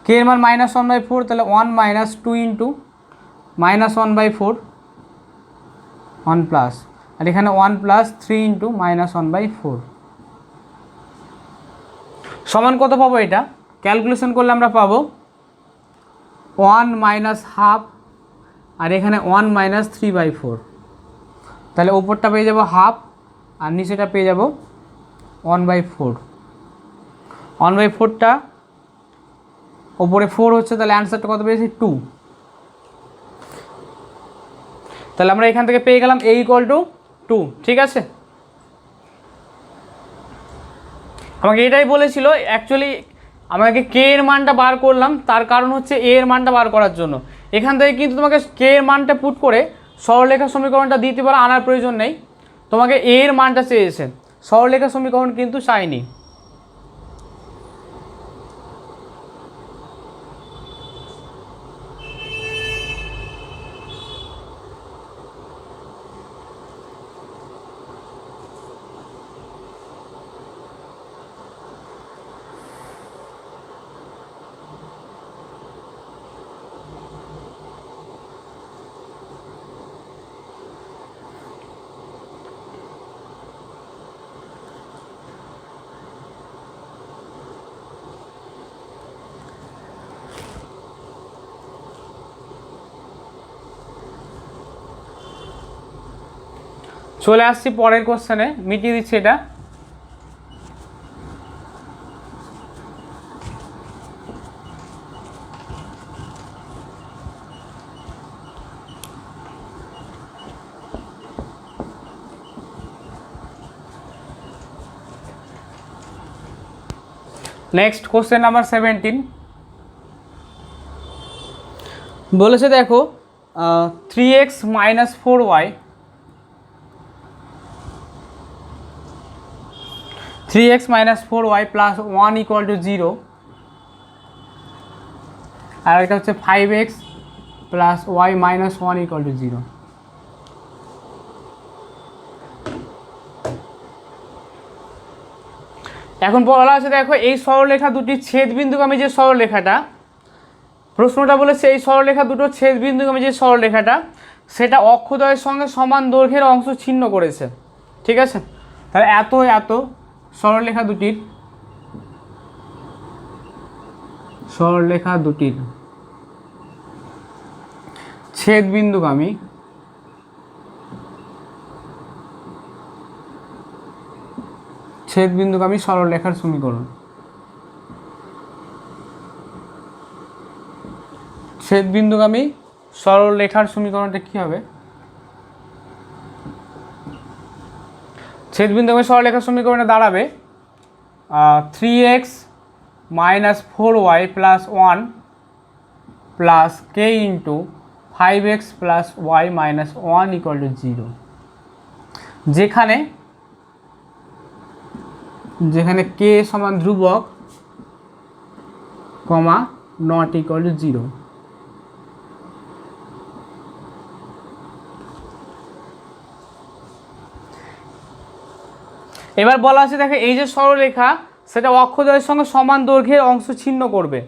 কে এর মান -1/4, তাহলে 1 মাইনাস 2 ইন্টু -1/4 1 প্লাস, আর এখানে 1 প্লাস 3 ইন্টু -1/4 সমান কত পাবো? এটা ক্যালকুলেশন করলে আমরা পাবো 1 মাইনাস হাফ, আর এখানে 1 মাইনাস 3/4। তাহলে ওপরটা পেয়ে যাব হাফ আর নিচেটা পেয়ে যাব 1/4। 1/4টা ওপরে 4 হচ্ছে, তাহলে অ্যান্সারটা কত পেয়েছি? 2। তাহলে আমরা এখান থেকে পেয়ে গেলাম a ইকুয়াল টু 2। ঠিক আছে, আমাকে এটাই বলেছিল অ্যাকচুয়ালি, আমাকে কে এর মানটা বার করলাম, তার কারণ হচ্ছে এ এর মানটা বার করার জন্য। এখান থেকে কিন্তু তোমাকে কে এর মানটা পুট করে সরলরেখা সমীকরণটা দিতে পারো, আনার প্রয়োজন নেই। তোমাকে এ এর মানটা চেয়েছে, সরলরেখা সমীকরণ কিন্তু চাইনি। চলে আসছি পরের কোশ্চেনে, মিটিয়ে দিচ্ছি এটা। নেক্সট কোশ্চেন নাম্বার 17 বলেছে দেখো 3x minus 4y 3x minus 4y plus 1 equal to 0, আর এটা হচ্ছে 5x plus y minus 1 equal to 0। এখন বলা আছে দেখো এই সরলরেখা দুটির ছেদবিন্দুগামী যে সরলরেখাটা, প্রশ্নটা বলেছে এই সরলরেখা দুটোর ছেদবিন্দুগামী যে সরলরেখাটা সেটা অক্ষদ্বয়ের সঙ্গে সমান দৈর্ঘ্যের অংশ ছিন্ন করেছে। ঠিক আছে, তাহলে এত সরলরেখা দুটির ছেদবিন্দুগামী সরলরেখার সমীকরণ। ছেদবিন্দুগামী সরলরেখার সমীকরণটা কি হবে? ছেদবিন্দুগামী সরলরেখার সমীকরণে দাঁড়াবে 3x minus 4y plus 1 plus k into 5x plus y minus 1 equal to 0, যেখানে k সমান ধ্রুবক কমা নট ইকুয়াল টু 0। এবার বলা আছে দেখো এই যে সরলরেখা সেটা অক্ষদ্বয়ের সঙ্গে সমান দৈর্ঘ্যের অংশ ছিন্ন করবে,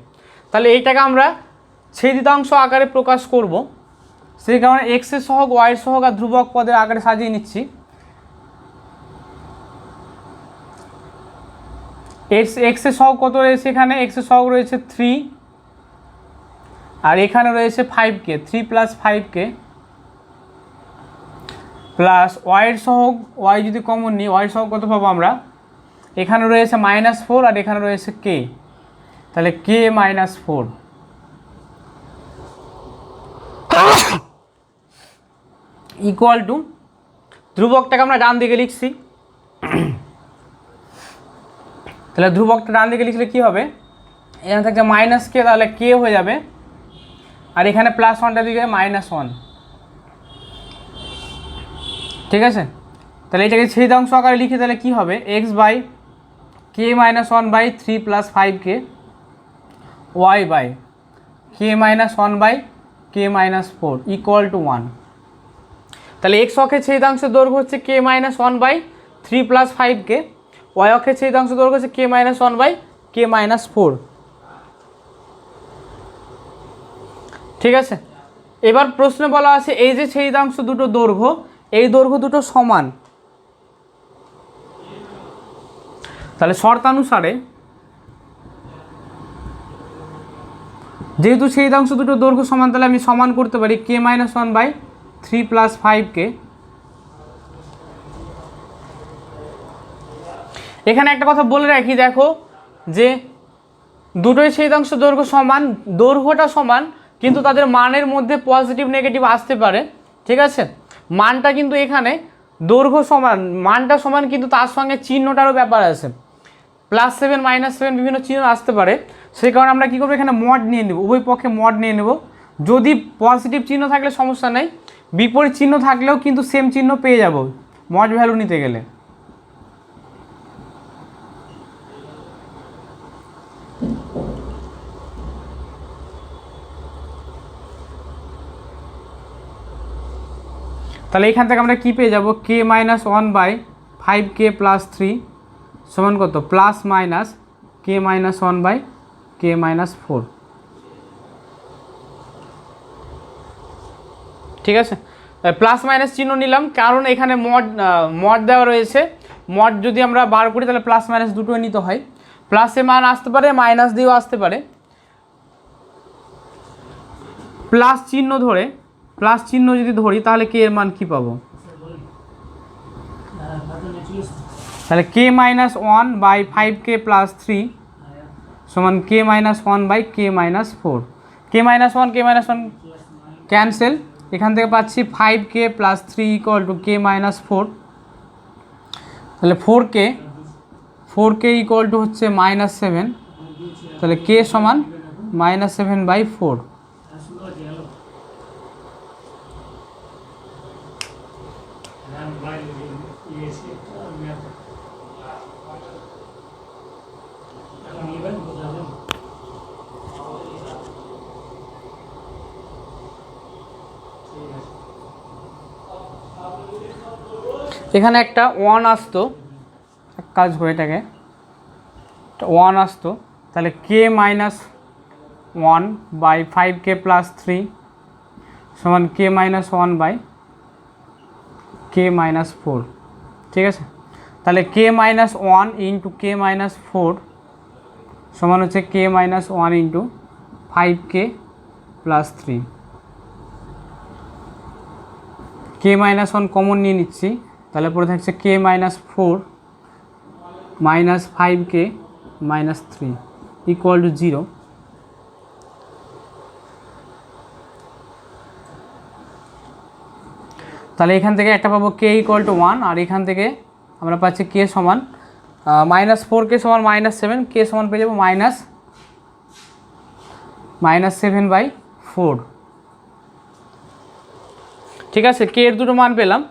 তাহলে এইটাকে আমরা ছেদিতাংশ আকারে প্রকাশ করব। সেই কারণে x এর সহগ y এর সহগ আর ধ্রুবক পদের আকারে সাজিয়ে নিচ্ছি। x এর সহগ কত রয়েছে? এখানে x এর সহগ রয়েছে 3, আর এখানে রয়েছে 5k, 3 plus 5k plus y এর সহগ, y যদি কমন নিই y এর সহগ কত পাবো আমরা? এখানে রয়েছে -4 আর এখানে রয়েছে k, তাহলে k মাইনাস 4 ইকুয়াল টু, ধ্রুবকটাকে আমরা ডান দিকে লিখছি, তাহলে ধ্রুবকটা ডান দিকে লিখলে কি হবে? এখানে থাকছে -k, তাহলে k হয়ে যাবে, আর এখানে +1টা দিকে -1। ঠিক আছে, তাহলে এটাকে ছেদাংশ আকারে লিখে তাহলে কি হবে? x by k minus 1 by 3 plus 5k, y by k minus 1 by k minus 4 equal to 1। তাহলে x অক্ষের ছেদাংশের দৈর্ঘ্য হচ্ছে k minus 1 by 3 plus 5k, y অক্ষের ছেদাংশের দৈর্ঘ্য হচ্ছে k minus 1 by k minus 4। ঠিক আছে, এবার প্রশ্নে বলা আছে এই যে ছেদাংশ দুটো দৈর্ঘ্য, এই দৈর্ঘ্য দুটো সমান, তাহলে শর্তানুসারে যেহেতু ছেদাংশ দুটো দৈর্ঘ্য সমান, তাহলে আমি সমান করতে পারি k minus 1 by 3 plus 5k। এখানে একটা কথা বলে রাখি, দেখো যে দুটোই ছেদাংশ দৈর্ঘ্য সমান, দৈর্ঘ্যটা সমান, কিন্তু তাদের মানের মধ্যে পজিটিভ নেগেটিভ আসতে পারে। ঠিক আছে, মানটা কিন্তু এখানে দৈর্ঘ্য সমান, মানটা সমান, কিন্তু তার সঙ্গে চিহ্নটারও ব্যাপার আছে, +7 -7 বিভিন্ন চিহ্ন আসতে পারে। সেই কারণে আমরা কী করবো, এখানে মড নিয়ে নেব, উভয় পক্ষে মড নিয়ে নেব। যদি পজিটিভ চিহ্ন থাকলে সমস্যা নেই, বিপরীত চিহ্ন থাকলেও কিন্তু সেম চিহ্ন পেয়ে যাব মড ভ্যালু নিতে গেলে। তাহলে এখান থেকে আমরা কি পেয়ে যাব? k minus 1 by 5k plus 3 সমান কত? Plus minus k minus 1 by k minus 4। ঠিক আছে, প্লাস মাইনাস চিহ্ন নিলাম কারণ এখানে মড দেওয়া রয়েছে। মড যদি আমরা বার করি তাহলে প্লাস মাইনাস দুটোই নিতে হয়, প্লাসে মান আসতে পারে, মাইনাস দিয়েও আসতে পারে। প্লাস চিহ্ন যদি ধরি তাহলে k এর মান কি পাবো? তাহলে k minus one by 5k plus 3 সমান k minus one by k minus 4। K minus one cancel, এখান থেকে পাচ্ছি 5k plus 3 equal to k minus 4। তাহলে 4k ইকুয়াল টু হচ্ছে -7, তাহলে কে সমান -7/4। এখানে একটা 1 আসতো, এক কাজ করে এটাকে 1 আসতো, তাহলে k minus 1 by 5k plus 3 সমান k minus 1 by k minus 4। ঠিক আছে, তাহলে k minus 1 into k minus 4 সমান হচ্ছে k minus 1 into 5k plus 3। K minus 1 common নিয়ে নিচ্ছি, তাহলে পরে থাকছে k minus 4 minus 5k minus 3 equal to 0। তাহলে এখান থেকে একটা পাবো কে ইকুয়াল টু 1, আর এখান থেকে আমরা পাচ্ছি কে সমান -4k সমান -7, কে সমান পেয়ে যাবো -7/4। ঠিক আছে, কে এর দুটো মান পেলাম।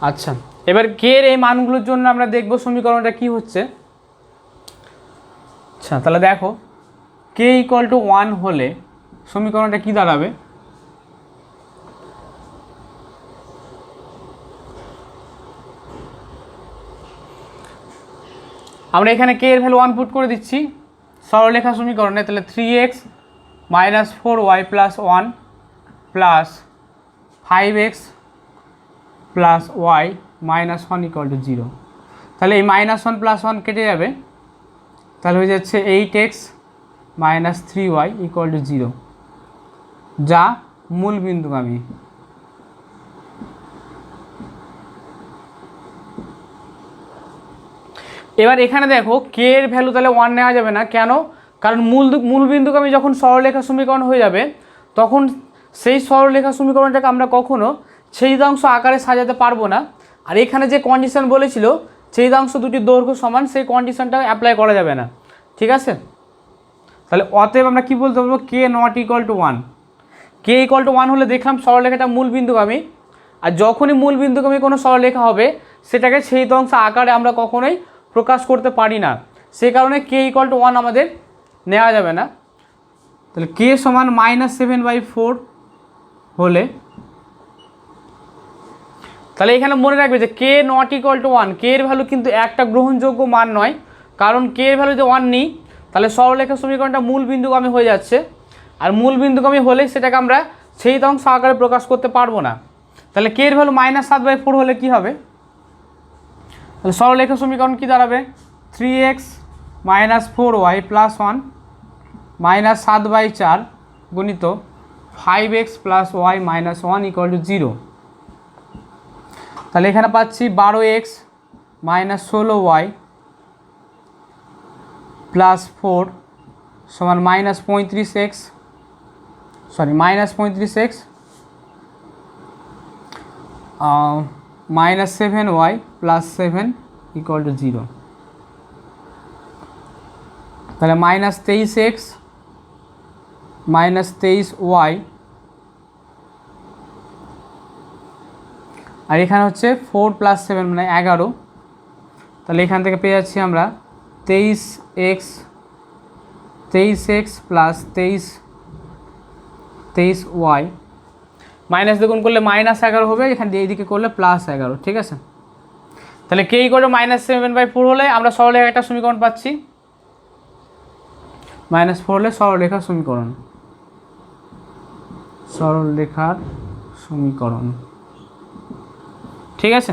আচ্ছা, এবার কে এর এই মানগুলোর জন্য আমরা দেখব সমীকরণটা কি হচ্ছে। আচ্ছা, তাহলে দেখো কে ইকুয়াল টু 1 হলে সমীকরণটা কি দাঁড়াবে। আমরা এখানে কে এর ভ্যালু 1 পুট করে দিচ্ছি সরলরেখা সমীকরণে। তাহলে 3x minus 4y plus 1 plus 5x plus y minus 1 equal to 0। তাহলে এই -1 + 1 কেটে যাবে, তাহলে হয়ে যাচ্ছে 8x minus 3y equal to 0, যা মূল বিন্দুগামী। এবার এখানে দেখো কে এর ভ্যালু তাহলে 1 নেওয়া যাবে না, কেন? কারণ মূল বিন্দুগামী যখন সরলরেখা সমীকরণ হয়ে যাবে তখন সেই সরলরেখা সমীকরণটাকে আমরা কখনো ছেদিতাংশ আকারে সাজাতে পারবো না। আর এখানে যে কন্ডিশন বলেছিল ছেদিতাংশ দুটির দৈর্ঘ্য সমান, সেই কন্ডিশনটা অ্যাপ্লাই করা যাবে না। ঠিক আছে, তাহলে অতএব আমরা কি বলতে পারবো, k not equal to 1। K equal to 1 হলে দেখলাম সরলরেখাটা মূল বিন্দুগামী, আর যখনই মূল বিন্দুগামী কোনো সরলরেখা হবে সেটাকে ছেদিতাংশ আকারে আমরা কখনোই প্রকাশ করতে পারি না, সেই কারণে কে ইকুয়াল টু 1 আমাদের নেওয়া যাবে না। তাহলে কে সমান -7/4 হলে, তাহলে এখানে মনে রাখবে যে কে নট ইকুয়াল টু 1, কে এর ভ্যালু কিন্তু একটা গ্রহণযোগ্য মান নয়, কারণ কে এর ভ্যালু যদি 1 নিই তাহলে সরলরেখা সমীকরণটা মূল বিন্দুগামী হয়ে যাচ্ছে, আর মূল বিন্দুগামী হলে সেটাকে আমরা ছেদিতাংশ আকারে প্রকাশ করতে পারবো না। তাহলে কে এর ভ্যালু -7/4 হলে কি হবে, তাহলে সরলরেখা সমীকরণ কি দাঁড়াবে, 3x minus 4y plus 1 minus 7/4 গুণিত 5x plus y minus 1 equal to 0। তাহলে এখানে পাচ্ছি 12x মাইনাস 16y প্লাস 4 সমান -35x minus 7y plus 7 equal to 0। তাহলে -23x মাইনাস 23y, আর এখানে হচ্ছে 4 + 7 মানে 11। তাহলে এখান থেকে পেয়ে যাচ্ছি আমরা 23x প্লাস 23y, মাইনাস দিয়ে গুণ করলে -11 হবে, এখানে এইদিকে করলে +11। ঠিক আছে, তাহলে কে ইকুয়াল টু -7/4 হলে আমরা সরলরেখার একটা সমীকরণ পাচ্ছি, -4 হলে সরলরেখার সমীকরণ। ঠিক আছে,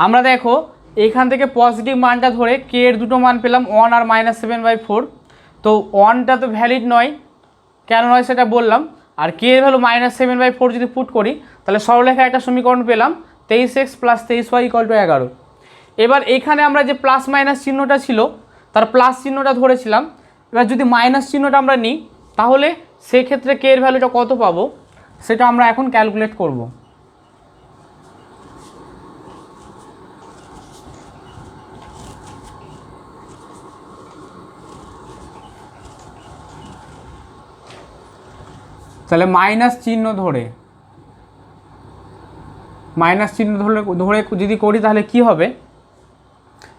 আমরা দেখো এখান থেকে পজিটিভ মানটা ধরে কে এর দুটো মান পেলাম 1 আর -7/4। তো 1টা তো ভ্যালিড নয়, কেন নয় সেটা বললাম। আর কে এর ভ্যালু -7/4 যদি পুট করি তাহলে সরলরেখার একটা সমীকরণ পেলাম 23x + 23y = 11। এবার এখানে আমরা যে প্লাস মাইনাস চিহ্নটা ছিল তার প্লাস চিহ্নটা ধরেছিলাম, এবার যদি মাইনাস চিহ্নটা আমরা নিই তাহলে সেক্ষেত্রে কে এর ভ্যালুটা কত পাবো সেটা আমরা এখন ক্যালকুলেট করব। তাহলে মাইনাস চিহ্ন ধরে যদি করি তাহলে কি হবে,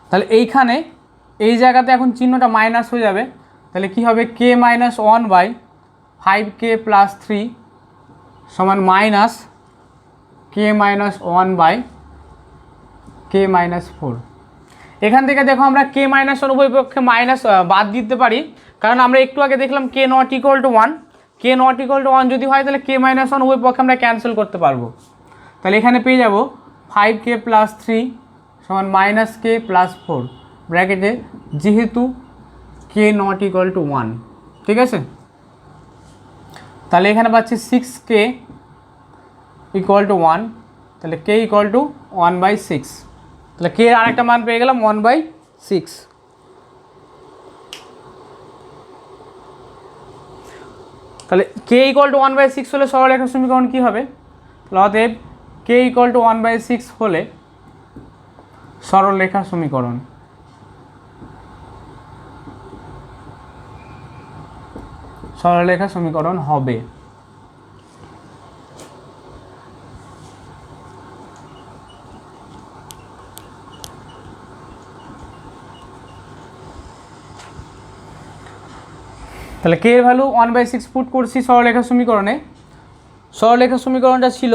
তাহলে এইখানে এই জায়গাতে এখন চিহ্নটা মাইনাস হয়ে যাবে, তাহলে কি হবে k - 1/5k + 3 সমান মাইনাস k - 1/k - 4। এখান থেকে দেখো আমরা k - 1 উভয় পক্ষে মাইনাস বাদ দিতে পারি, কারণ আমরা একটু আগে দেখলাম k ≠ = 1, k ≠ = 1 যদি হয় তাহলে k - 1 উভয় পক্ষে আমরা ক্যান্সেল করতে পারবো। তাহলে এখানে পেয়ে যাব 5k + 3 সমান -k + 4 ব্র্যাকেটে যেহেতু k ≠ = 1, ঠিক আছে। তাহলে এখানে পাচ্ছি 6k = 1, তাহলে k = 1/6, তাহলে k এর আরেকটা মান পেয়ে গেলাম 1/6। তাহলে k = 1/6 হলে সরলরেখার সমীকরণ কী হবে, তাহলে অতএব k = 1/6 হলে সরলরেখার সমীকরণ হবে তাহলে কে এর ভ্যালু 1/6 পুট করছি সরলরেখার সমীকরণে। সরলরেখার সমীকরণটা ছিল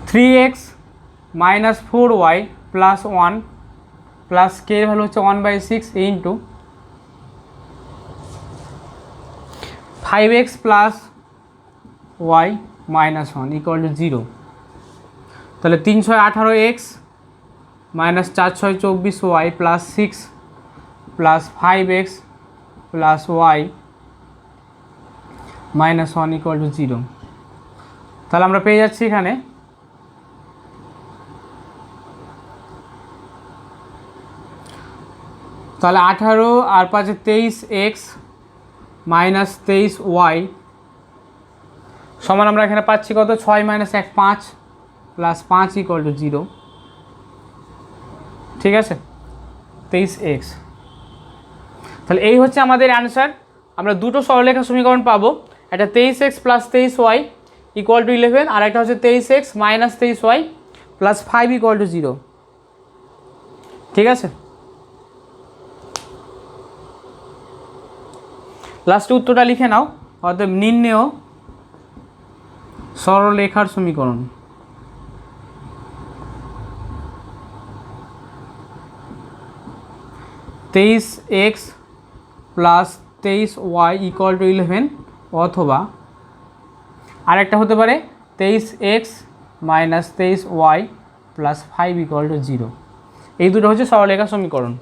3x - 4y + 1 প্লাস কে এর ভ্যালু হচ্ছে 1/6 ইন্টু 5x + y - 1 = 0। তাহলে 3 × 6 = 18x -4 × 6 = 24y + 6 + 5x + y - 1 = 0। তাহলে আমরা পেয়ে যাচ্ছি এখানে তাহলে 18 আর 5 23x - 23y সমান আমরা এখানে পাচ্ছি কত 6 - 1 5 + 5 = 0, ঠিক আছে 23x। তাহলে এই হচ্ছে আমাদের অ্যান্সার। আমরা দুটো সরলরেখার সমীকরণ পাবো, একটা 23x + 23y = 11 আর একটা হচ্ছে 23x - 23y + 5 = 0, ঠিক আছে। লাস্টে উত্তরটা লিখে নাও। অতএব নির্ণেয় সরলরেখার সমীকরণ। (23x + 23y = 11) অথবা আরেকটা হতে পারে 23x - 23y + 5 = 0। এই দুটো হচ্ছে সরলরেখার সমীকরণ।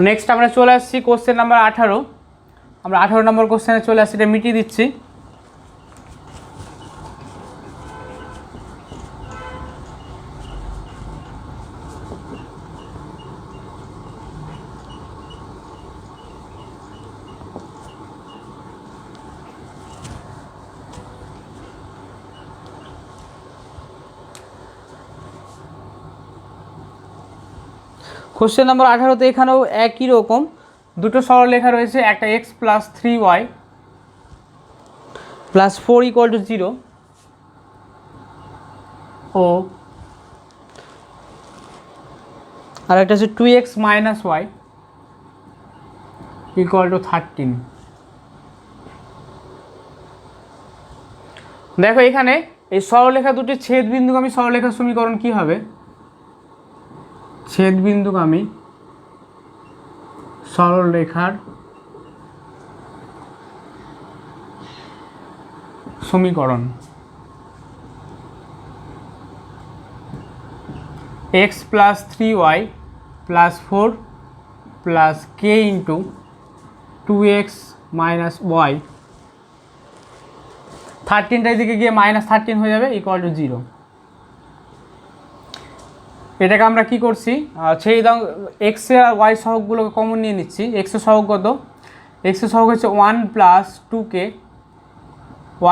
নেক্সট আমরা চলে আসছি কোশ্চেন নাম্বার 18। আমরা 18 নম্বর কোশ্চেনে চলে আসছি, এটা মিটিয়ে দিচ্ছি। কোশ্চেন নাম্বার 18তে এখানেও একই রকম দুটো সরলরেখা রয়েছে, একটা x plus 3y plus 4 equal to 0 ও আর একটা হচ্ছে 2x minus y equal two 13। দেখো এখানে এই সরলরেখা দুটি ছেদবিন্দুগামী সরলরেখার সমীকরণ কি হবে? ছেদবিন্দুগামী সরলরেখার সমীকরণ x plus 3y plus 4 plus k into 2x minus y, 13টা এদিকে গিয়ে -13 হয়ে যাবে ইকুয়াল টু 0। এটাকে আমরা কি করছি, সেই x এর আর y সহগগুলোকে কমন নিয়ে নিচ্ছি। x এর সহগ কত? x এর সহগ হচ্ছে 1 প্লাস 2k,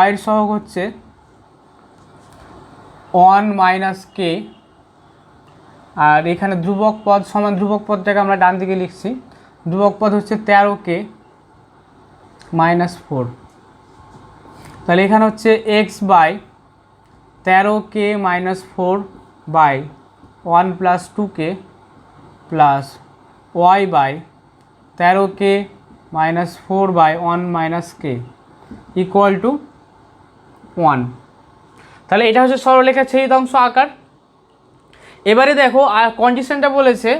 y এর সহগ হচ্ছে 1 মাইনাস k, আর এখানে ধ্রুবক পদ সমান ধ্রুবক পদটাকে আমরা ডান দিকে লিখছি। ধ্রুবক পদ হচ্ছে 13k মাইনাস 4, তাহলে এখানে হচ্ছে x by 13k minus 4 by 1 plus 2k plus y by 13k minus 4 by 1 minus k equal to 1। তাহলে এটা হচ্ছে সরলরেখার ছেদিতাংশ আকার। এবারে দেখো আর কন্ডিশনটা বলেছে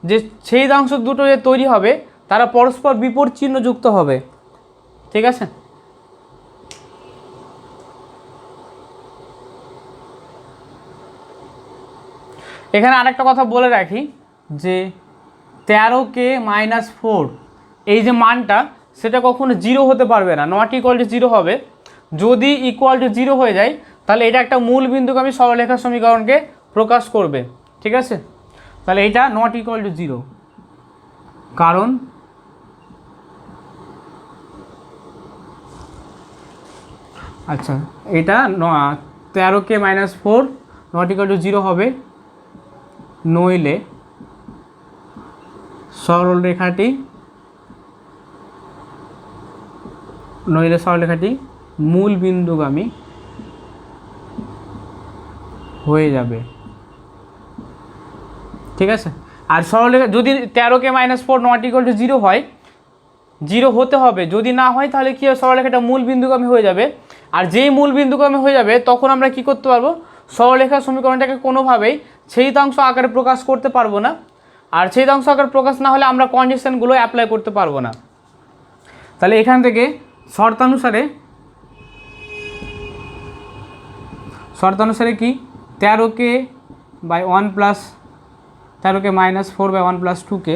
যে ছেদিতাংশ দুটো যে তৈরি হবে তারা পরস্পর বিপরীত চিহ্ন যুক্ত হবে, ঠিক আছে? এখানে আরেকটা কথা বলে রাখি যে 13k মাইনাস 4 এই যে মানটা সেটা কখনো 0 হতে পারবে না, নট ইকুয়াল টু 0 হবে। যদি ইকুয়াল টু 0 হয়ে যায় তাহলে এটা একটা মূল বিন্দুগামী সরলরেখার সমীকরণকে প্রকাশ করবে, ঠিক আছে? তাহলে এটা নট ইকুয়াল টু 0, কারণ আচ্ছা এটা 13k minus 4 not equal to 0 হবে, নইলে সরলরেখাটি মূল বিন্দুগামী হয়ে যাবে, ঠিক আছে? আর সরলরেখা যদি 13k minus 4 not equal to 0 হয়, 0 হতে হবে, যদি না হয় তাহলে কি হবে, সরলরেখাটা মূল বিন্দুগামী হয়ে যাবে। আর যেই মূল বিন্দুগামী হয়ে যাবে তখন আমরা কি করতে পারবো, সরলরেখার সমীকরণটাকে কোনোভাবেই ছেদিতাংশ আকারে প্রকাশ করতে পারবো না। আর ছেদিতাংশ আকারে প্রকাশ না হলে আমরা কন্ডিশনগুলো অ্যাপ্লাই করতে পারবো না। তাহলে এখান থেকে শর্তানুসারে কি 13k by 1 plus 13k minus 4 by 1 plus 2k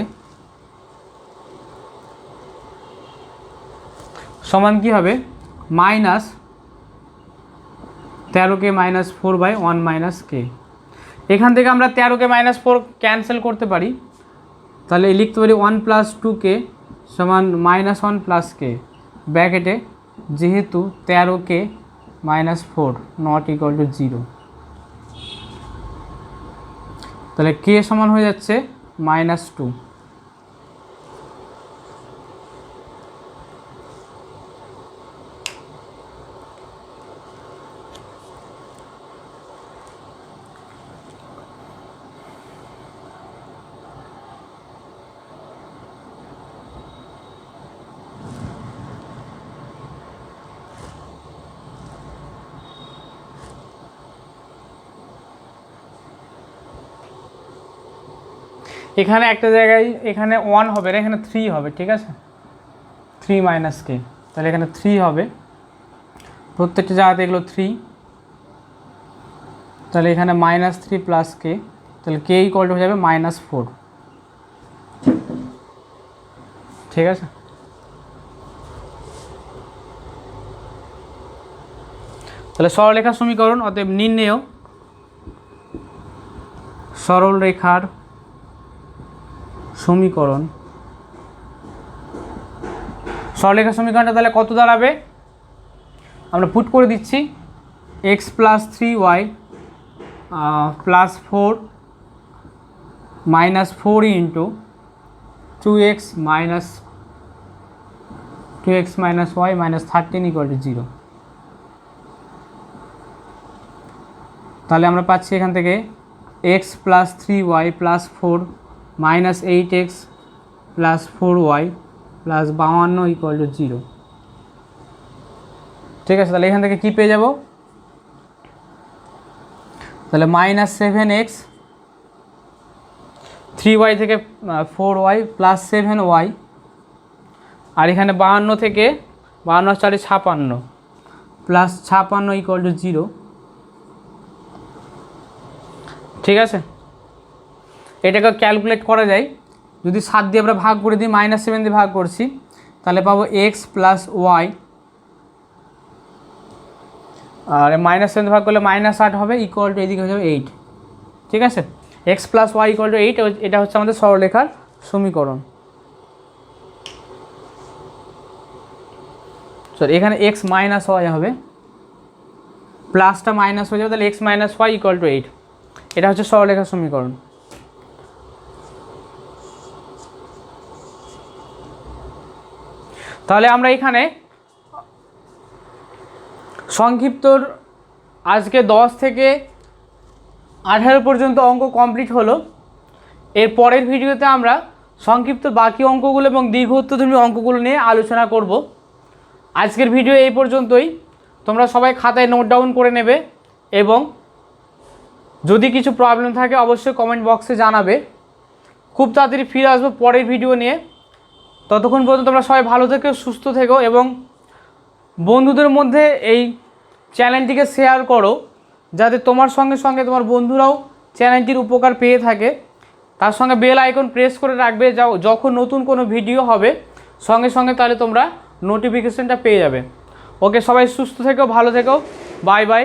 সমান কি হবে, minus 13k minus 4 by 1 minus k। এখান থেকে আমরা 13k মাইনাস 4 ক্যান্সেল করতে পারি, তাহলে লিখতে পারি 1 প্লাস 2k সমান মাইনাস 1 প্লাস k, ব্র্যাকেটে যেহেতু 13k minus 4 not equal to 0, তাহলে k সমান হয়ে যাচ্ছে -2। এখানে একটা জায়গায় এখানে 1 হবে না, এখানে 3 হবে, ঠিক আছে? 3 মাইনাস k, তাহলে এখানে 3 হবে, প্রত্যেকটা জায়গাতে এগুলো 3, তাহলে এখানে -3 প্লাস k, তাহলে k ইকুয়াল টু হয়ে যাবে -4, ঠিক আছে? তাহলে সরলরেখার সমীকরণ, অতএব নির্ণেয় সরলরেখার সমীকরণ। সরলরেখার সমীকরণটা তাহলে কত দাঁড়াবে, আমরা পুট করে দিচ্ছি x plus 3y plus 4 minus 4 into 2x minus 2x minus y minus 13 equal to 0। তাহলে আমরা পাচ্ছি এখান থেকে x plus 3y plus 4 minus 8x plus 4y plus 52 equal to 0। ঠিক আছে, তাহলে এখান থেকে কী পেয়ে যাব, তাহলে মাইনাস 7x 3y থেকে 4y প্লাস 7y, আর এখানে 52 থেকে 52 4 56 প্লাস 56 ইকুয়াল টু 0। ঠিক আছে, এটাকে ক্যালকুলেট করা যায়, যদি 7 দিয়ে আমরা ভাগ করে দিই, মাইনাস 7 দিয়ে ভাগ করছি, তাহলে পাবো x প্লাস ওয়াই, আর মাইনাস 7 দিয়ে ভাগ করলে মাইনাস 8 হবে, ইকুয়াল টু এদিকে হয়ে যাবে 8। ঠিক আছে, x plus y equal to 8, এটা হচ্ছে আমাদের সরলরেখার সমীকরণ। সরি, এখানে x মাইনাস ওয়াই হবে, প্লাসটা মাইনাস হয়ে যাবে, তাহলে x minus y equal to 8, এটা হচ্ছে সরলরেখার সমীকরণ। তাহলে আমরা এখানে সংক্ষিপ্তর আজকে 10 থেকে 18 পর্যন্ত অঙ্ক কমপ্লিট হলো। এর পরের ভিডিওতে আমরা সংক্ষিপ্ত বাকি অঙ্কগুলো এবং দীর্ঘ উত্তরধর্মী অঙ্কগুলো নিয়ে আলোচনা করব। আজকের ভিডিও এই পর্যন্তই। তোমরা সবাই খাতায় নোট ডাউন করে নেবে এবং যদি কিছু প্রবলেম থাকে অবশ্যই কমেন্ট বক্সে জানাবে। খুব তাড়াতাড়ি ফিরে আসবো পরের ভিডিও নিয়ে। ততক্ষণ পর্যন্ত তোমরা সবাই ভালো থেকো, সুস্থ থেকো এবং বন্ধুদের মধ্যে এই চ্যানেলটিকে শেয়ার করো, যাতে তোমার সঙ্গে সঙ্গে তোমার বন্ধুরাও চ্যানেলটির উপকার পেয়ে থাকে। তার সঙ্গে বেল আইকন প্রেস করে রাখবে, যখন নতুন কোনো ভিডিও হবে সঙ্গে সঙ্গে তাহলে তোমরা নোটিফিকেশনটা পেয়ে যাবে। ওকে, সবাই সুস্থ থেকো, ভালো থেকো, বাই বাই।